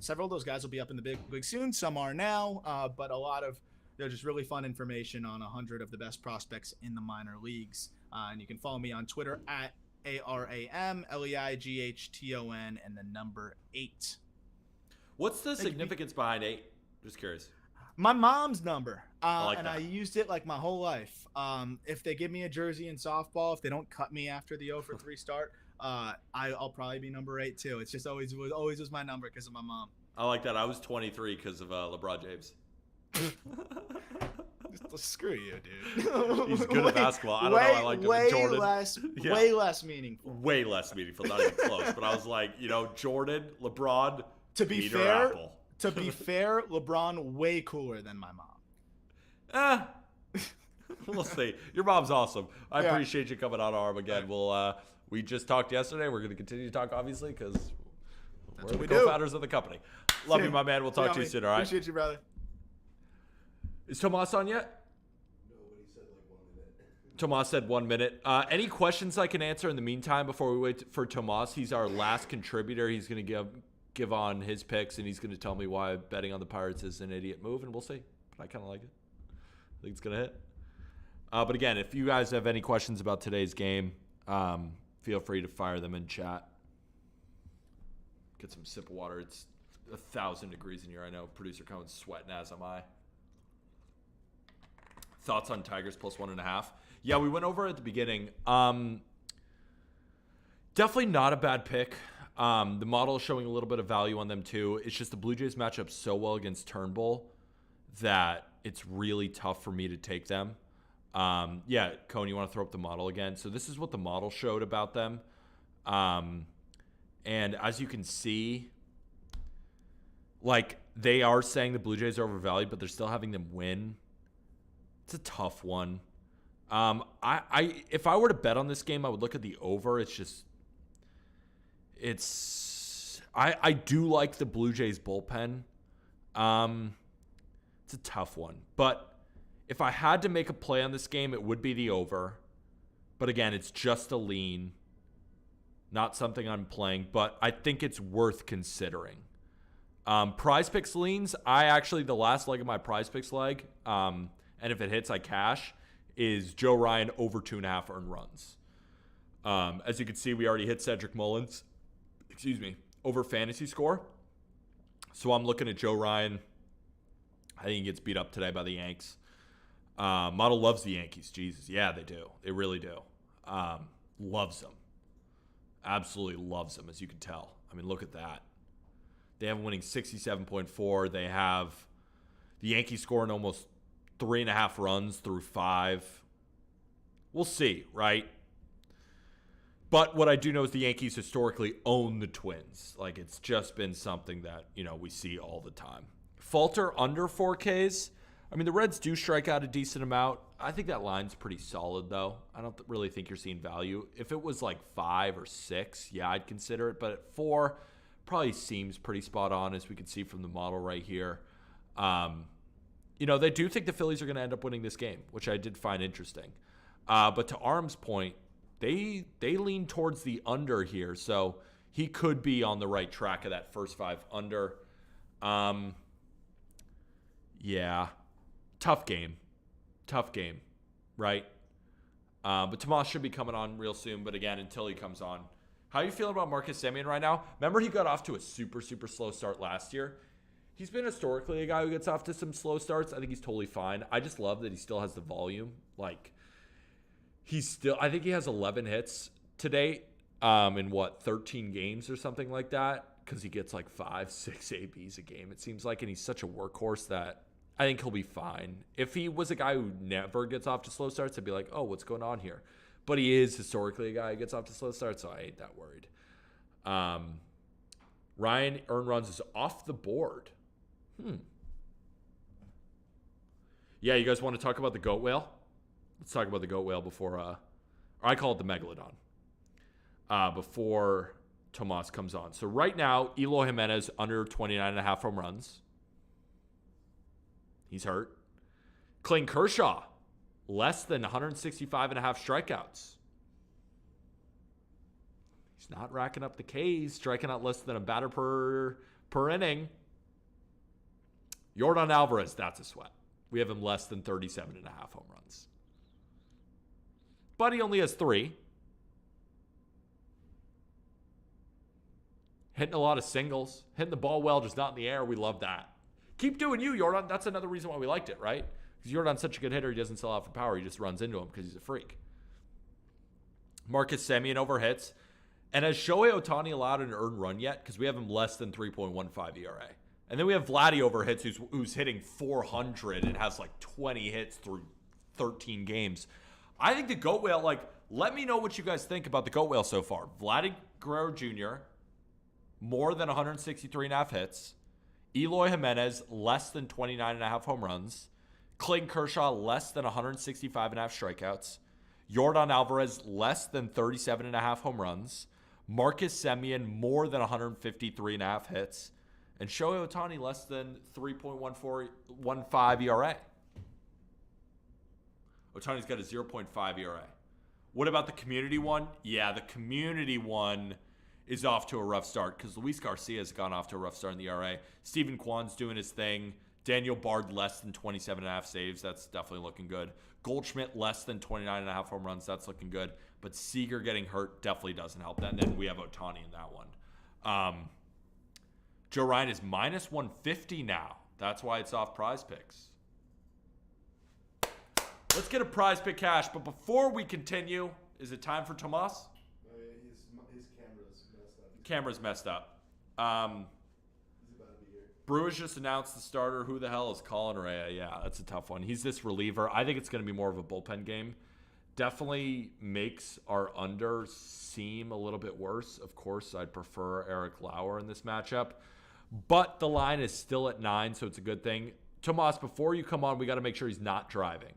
several of those guys will be up in the big league soon. Some are now, but a lot of just really fun information on 100 of the best prospects in the minor leagues. And you can follow me on Twitter at ARAMLEIGHTON and the number 8. What's the significance behind 8? Just curious. My mom's number. I I used it like my whole life. If they give me a jersey in softball, if they don't cut me after the 0-for-3 start, I'll probably be number 8 too. It's just always was my number because of my mom. I like that. I was 23 because of LeBron James. Screw you, dude. He's good at basketball. I don't know. I like him. Jordan. Way less meaningful. Way less meaningful. Not even close. But I was like, Jordan, LeBron. To be fair, LeBron way cooler than my mom. We'll see. Your mom's awesome. I appreciate you coming on, Arm, again. We just talked yesterday. We're going to continue to talk, obviously, because we're the co-founders of the company. Love you, my man. We'll talk to you soon, all right? Appreciate you, brother. Is Tomas on yet? No, but he said like 1 minute. Tomas said 1 minute. Any questions I can answer in the meantime before we wait for Tomas? He's our last contributor. He's going to give on his picks, and he's going to tell me why betting on the Pirates is an idiot move, and we'll see. But I kind of like it. I think it's going to hit. But again, if you guys have any questions about today's game, feel free to fire them in chat. Get some sip of water. It's 1,000 degrees in here. I know. Producer Cohen's sweating, as am I. Thoughts on Tigers plus 1.5? Yeah, we went over it at the beginning. Definitely not a bad pick. The model is showing a little bit of value on them too. It's just the Blue Jays match up so well against Turnbull that it's really tough for me to take them. Yeah, Cone, you want to throw up the model again? So this is what the model showed about them. And as you can see, like, they are saying the Blue Jays are overvalued, but they're still having them win. It's a tough one. If I were to bet on this game, I would look at the over. I do like the Blue Jays bullpen. It's a tough one. But if I had to make a play on this game, it would be the over. But again, it's just a lean. Not something I'm playing, but I think it's worth considering. Prize Picks leans, the last leg of my Prize Picks leg, and if it hits, I cash, is Joe Ryan over 2.5 earned runs. As you can see, we already hit Cedric Mullins, over fantasy score. So I'm looking at Joe Ryan. I think he gets beat up today by the Yanks. Model loves the Yankees. Jesus. Yeah, they do. They really do. Loves them. Absolutely loves them, as you can tell. I mean, look at that. They have winning 67.4. They have the Yankees scoring almost 3.5 runs through 5. We'll see, right? But what I do know is the Yankees historically own the Twins. Like, it's just been something that, we see all the time. Falter under 4Ks. I mean, the Reds do strike out a decent amount. I think that line's pretty solid, though. I don't really think you're seeing value. If it was like 5 or 6, yeah, I'd consider it. But at 4, probably seems pretty spot on, as we can see from the model right here. They do think the Phillies are going to end up winning this game, which I did find interesting. But to Arm's point, they lean towards the under here, so he could be on the right track of that first 5 under. Yeah, tough game, right? But Tomas should be coming on real soon. But again, until he comes on, how are you feeling about Marcus Semien right now? Remember, he got off to a super, super slow start last year. He's been historically a guy who gets off to some slow starts. I think he's totally fine. I just love that he still has the volume. Like, I think he has 11 hits to date in 13 games or something like that, because he gets like 5, 6 ABs a game, it seems like, and he's such a workhorse that I think he'll be fine. If he was a guy who never gets off to slow starts, I'd be like, oh, what's going on here? But he is historically a guy who gets off to slow starts, so I ain't that worried. Ryan earned runs is off the board. Yeah, you guys want to talk about the goat whale? Let's talk about the goat whale before, or I call it the megalodon, before Tomas comes on. So right now, Eloy Jimenez under 29.5 home runs. He's hurt. Clayton Kershaw, less than 165.5 strikeouts. He's not racking up the Ks, striking out less than a batter per inning. Yordan Alvarez, that's a sweat. We have him less than 37.5 home runs. But he only has 3. Hitting a lot of singles. Hitting the ball well, just not in the air. We love that. Keep doing you, Yordan. That's another reason why we liked it, right? Because Yordan's such a good hitter, he doesn't sell out for power. He just runs into him because he's a freak. Marcus Semien over hits. And has Shohei Ohtani allowed an earned run yet? Because we have him less than 3.15 ERA. And then we have Vladdy over hits, who's hitting 400 and has like 20 hits through 13 games. I think the goat whale, let me know what you guys think about the goat whale so far. Vladdy Guerrero Jr., more than 163.5 hits. Eloy Jimenez, less than 29.5 home runs. Clayton Kershaw, less than 165.5 strikeouts. Yordan Alvarez, less than 37.5 home runs. Marcus Semien, more than 153.5 hits. And Shohei Ohtani, less than 3.15 ERA. Ohtani's got a 0.5 ERA. What about the community one? Yeah, the community one is off to a rough start because Luis Garcia's gone off to a rough start in the ERA. Steven Kwan's doing his thing. Daniel Bard, less than 27.5 saves. That's definitely looking good. Goldschmidt, less than 29.5 home runs. That's looking good. But Seager getting hurt definitely doesn't help that. And then we have Ohtani in that one. Joe Ryan is minus 150 now. That's why it's off Prize Picks. Let's get a prize pick cash. But before we continue, is it time for Tomas? His camera's messed up. Camera's messed up. He's about to be here. Brewers just announced the starter. Who the hell is Colin Rea? Yeah, that's a tough one. He's this reliever. I think it's going to be more of a bullpen game. Definitely makes our under seem a little bit worse. Of course, I'd prefer Eric Lauer in this matchup. But the line is still at 9, so it's a good thing. Tomas, before you come on, we got to make sure he's not driving.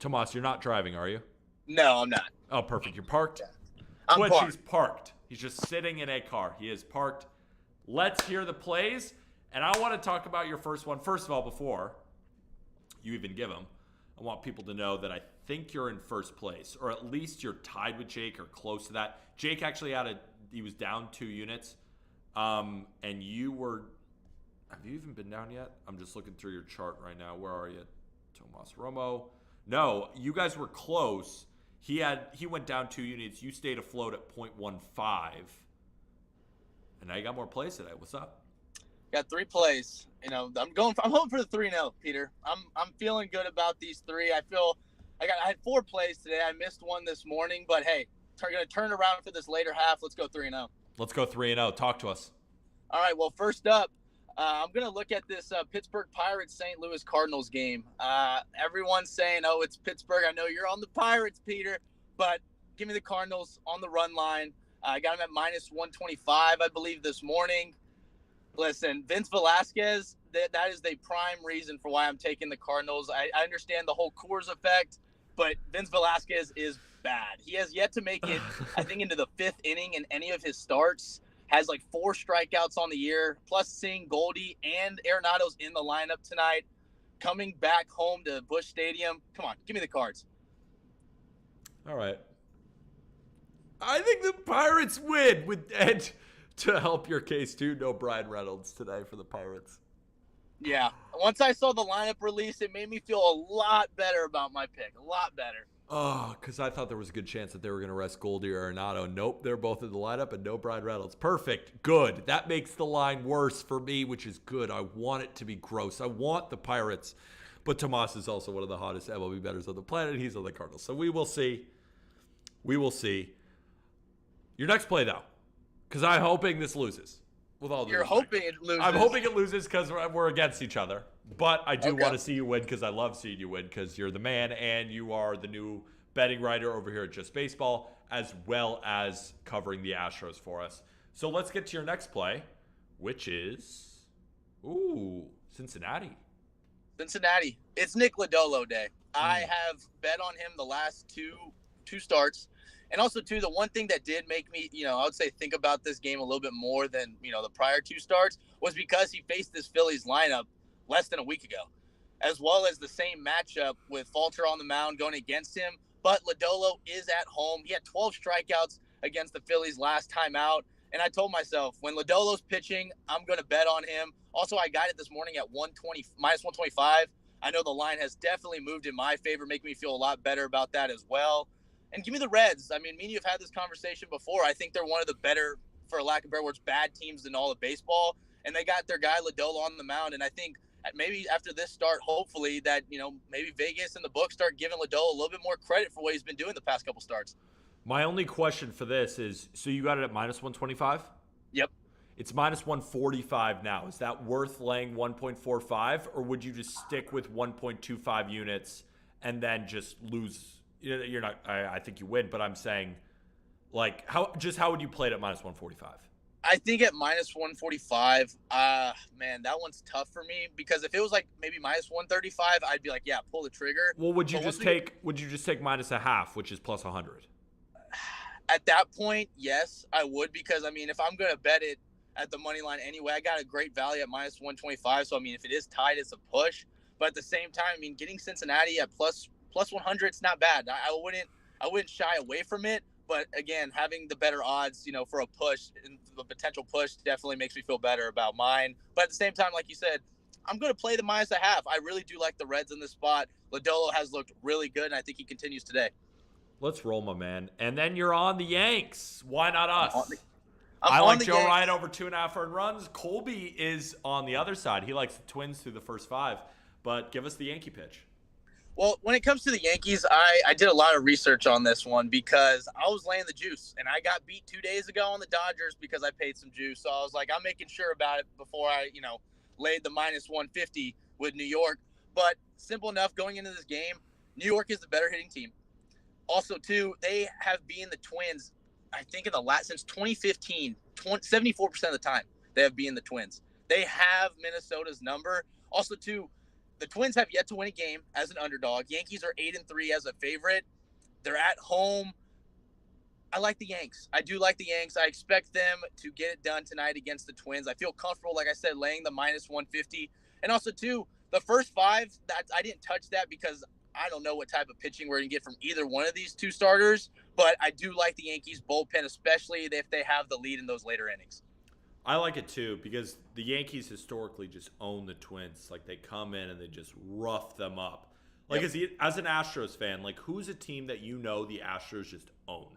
Tomas, you're not driving, are you? No, I'm not. Oh, perfect. You're parked? I'm Twitch, parked. he's parked. He's just sitting in a car. He is parked. Let's hear the plays. And I want to talk about your first one. First of all, before you even give them, I want people to know that I think you're in first place, or at least you're tied with Jake or close to that. Jake actually he was down 2 units. And have you even been down yet? I'm just looking through your chart right now. Where are you? Tomas Romo. No, you guys were close. He went down 2 units. You stayed afloat at 0.15. And now you got more plays today. What's up? Got 3 plays. I'm hoping for the 3-0, Peter. I'm feeling good about these 3. I had 4 plays today. I missed one this morning, but hey, gonna turn around for this later half. Let's go 3-0. Let's go 3-0. Talk to us. All right. Well, first up, I'm gonna look at this Pittsburgh Pirates St. Louis Cardinals game. Everyone's saying, "Oh, it's Pittsburgh." I know you're on the Pirates, Peter, but give me the Cardinals on the run line. I got them at -125, I believe, this morning. Listen, Vince Velasquez, that is the prime reason for why I'm taking the Cardinals. I understand the whole Coors effect, but Vince Velasquez is bad. He has yet to make it, I think, into the 5th inning in any of his starts. Has like 4 strikeouts on the year, plus seeing Goldie and Arenado's in the lineup tonight, coming back home to Busch Stadium. Come on, give me the Cards. All right. I think the Pirates win with Ed to help your case too. No Brian Reynolds today for the Pirates. Yeah. Once I saw the lineup release, it made me feel a lot better about my pick. A lot better. Oh, because I thought there was a good chance that they were going to rest Goldie or Arenado. Nope, they're both in the lineup and no Brian Reynolds. Perfect. Good. That makes the line worse for me, which is good. I want it to be gross. I want the Pirates. But Tomas is also one of the hottest MLB bettors on the planet. He's on the Cardinals. So we will see. We will see. Your next play, though, because I'm hoping this loses. With all You're hoping it loses. I'm hoping it loses because we're against each other. But I do want to see you win because I love seeing you win because you're the man and you are the new betting writer over here at Just Baseball, as well as covering the Astros for us. So let's get to your next play, which is, Cincinnati. Cincinnati. It's Nick Lodolo day. I have bet on him the last two starts. And also, too, the one thing that did make me, I would say think about this game a little bit more than, the prior 2 starts was because he faced this Phillies lineup less than a week ago, as well as the same matchup with Falter on the mound going against him. But Lodolo is at home. He had 12 strikeouts against the Phillies last time out. And I told myself, when Lodolo's pitching, I'm going to bet on him. Also, I got it this morning at -125. I know the line has definitely moved in my favor, making me feel a lot better about that as well. And give me the Reds. I mean, me and you have had this conversation before. I think they're one of the better, for lack of better words, bad teams in all of baseball. And they got their guy Lodolo on the mound. And I think maybe after this start, hopefully that, maybe Vegas and the book start giving Lodolo a little bit more credit for what he's been doing the past couple starts. My only question for this is, so you got it at -125? Yep. It's -145 now. Is that worth laying 1.45, or would you just stick with 1.25 units and then just lose? You're not. I think you win, but I'm saying, how would you play it at -145? I think at -145, man, that one's tough for me because if it was maybe -135, I'd be like, yeah, pull the trigger. Well, would you just take -0.5, which is +100? At that point, yes, I would, because if I'm gonna bet it at the money line anyway, I got a great value at -125. So if it is tied, it's a push. But at the same time, getting Cincinnati at plus 100, it's not bad. I wouldn't shy away from it. But again, having the better odds, for a push and the potential push definitely makes me feel better about mine. But at the same time, like you said, I'm going to play the -0.5. I really do like the Reds in this spot. Lodolo has looked really good, and I think he continues today. Let's roll, my man. And then you're on the Yanks. Why not us? I like Joe Ryan over 2.5 earned runs. Colby is on the other side. He likes the Twins through the first 5. But give us the Yankee pitch. Well, when it comes to the Yankees, I did a lot of research on this one because I was laying the juice, and I got beat 2 days ago on the Dodgers because I paid some juice. So I was like, I'm making sure about it before I, laid the minus 150 with New York. But simple enough, going into this game, New York is the better hitting team. Also, too, they have been the Twins, I think, since 2015, 74% of the time they have been the Twins. They have Minnesota's number. Also, too, the Twins have yet to win a game as an underdog. Yankees are 8-3 as a favorite. They're at home. I like the Yanks. I do like the Yanks. I expect them to get it done tonight against the Twins. I feel comfortable, like I said, laying the minus 150. And also, too, the first 5, I didn't touch that because I don't know what type of pitching we're going to get from either one of these two starters. But I do like the Yankees bullpen, especially if they have the lead in those later innings. I like it too because the Yankees historically just own the Twins. Like they come in and they just rough them up. Like as an Astros fan, like who's a team that the Astros just own?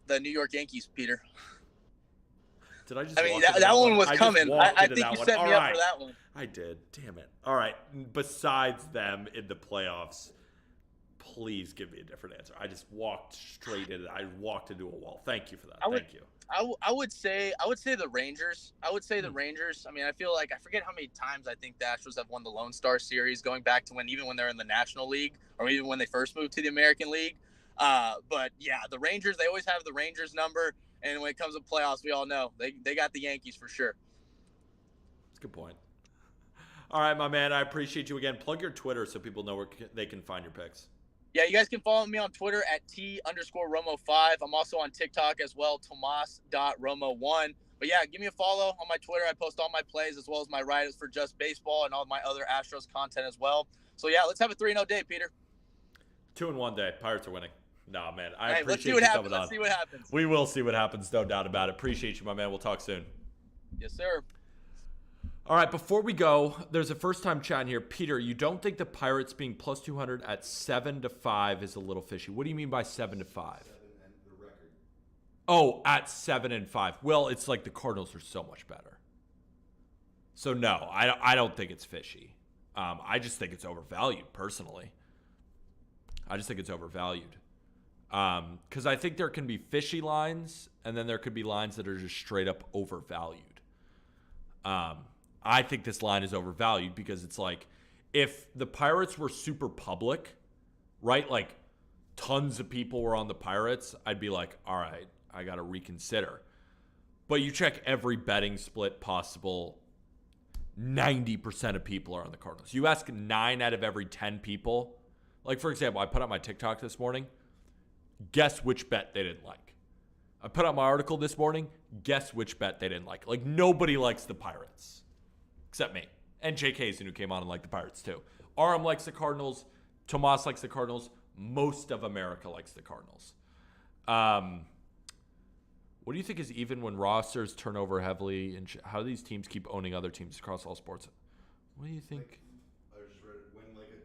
The New York Yankees, Peter. Did I just? I mean, that one was coming. I think you set me up for that one. I did. Damn it. All right. Besides them in the playoffs, please give me a different answer. I just walked straight in. I walked into a wall. Thank you for that. Thank you. I would say the Rangers. I would say the Rangers. I mean, I feel like I forget how many times I think the Astros have won the Lone Star Series, going back to when they're in the National League or even when they first moved to the American League. But yeah, the Rangers. They always have the Rangers number, and when it comes to playoffs, we all know they got the Yankees for sure. That's a good point. All right, my man. I appreciate you again. Plug your Twitter so people know where they can find your picks. Yeah, you guys can follow me on Twitter at T_Romo5. I'm also on TikTok as well, Tomas.Romo1. But yeah, give me a follow on my Twitter. I post all my plays as well as my write-ups for Just Baseball and all my other Astros content as well. So yeah, let's have a 3-0 day, Peter. 2-1 day. Pirates are winning. Nah, man. I appreciate let's see what you happens. coming on. Let's see what happens. We will see what happens, no doubt about it. Appreciate you, my man. We'll talk soon. Yes, sir. All right, before we go, there's a first-time chat in here. Peter, you don't think the Pirates being plus 200 at 7-5 is a little fishy? What do you mean by 7-5? 7 and the record. Oh, at 7-5. Well, it's like the Cardinals are so much better. So no, I don't think it's fishy. I just think it's overvalued personally. I just think it's overvalued. Because I think there can be fishy lines, and then there could be lines that are just straight up overvalued. I think this line is overvalued because it's like if the Pirates were super public, right? Like tons of people were on the Pirates, I'd be like, all right, I got to reconsider. But you check every betting split possible, 90% of people are on the Cardinals. You ask 9 out of every 10 people. Like, for example, I put out my TikTok this morning. Guess which bet they didn't like. I put out my article this morning. Guess which bet they didn't like. Like, nobody likes the Pirates. Except me. And Jake Hazen, who came on and liked the Pirates, too. Aram likes the Cardinals. Tomas likes the Cardinals. Most of America likes the Cardinals. What do you think is even when rosters turn over heavily? And how do these teams keep owning other teams across all sports? What do you think? I just read it. When a team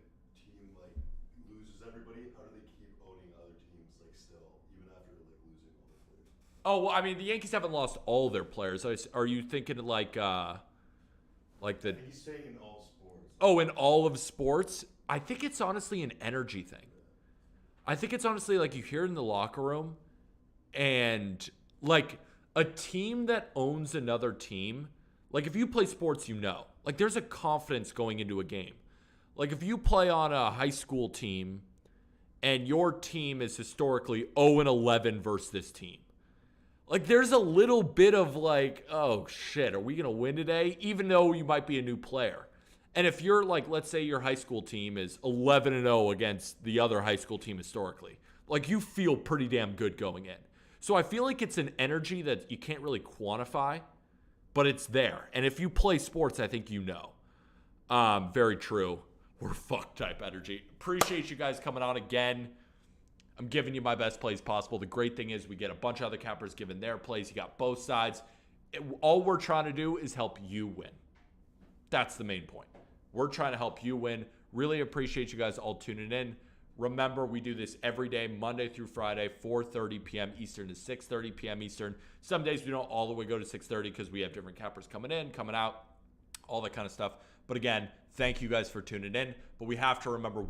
loses everybody, how do they keep owning other teams still, even after losing all their players? Oh, well, I mean, the Yankees haven't lost all their players. Are you thinking like the? He's saying in all sports. Oh, in all of sports? I think it's honestly an energy thing. I think it's honestly like you hear it in the locker room, and like a team that owns another team. Like if you play sports, like there's a confidence going into a game. Like if you play on a high school team, and your team is historically 0-11 versus this team. Like, there's a little bit of oh, shit, are we going to win today? Even though you might be a new player. And if you're let's say your high school team is 11-0 against the other high school team historically. You feel pretty damn good going in. So I feel like it's an energy that you can't really quantify, but it's there. And if you play sports, I think you know. Very true. We're fuck type energy. Appreciate you guys coming on again. I'm giving you my best plays possible. The great thing is we get a bunch of other cappers giving their plays. You got both sides. All we're trying to do is help you win. That's the main point. We're trying to help you win. Really appreciate you guys all tuning in. Remember, we do this every day, Monday through Friday, 4:30 p.m. Eastern to 6:30 p.m. Eastern. Some days we don't all the way go to 6:30 because we have different cappers coming in, coming out, all that kind of stuff. But again, thank you guys for tuning in. But we have to remember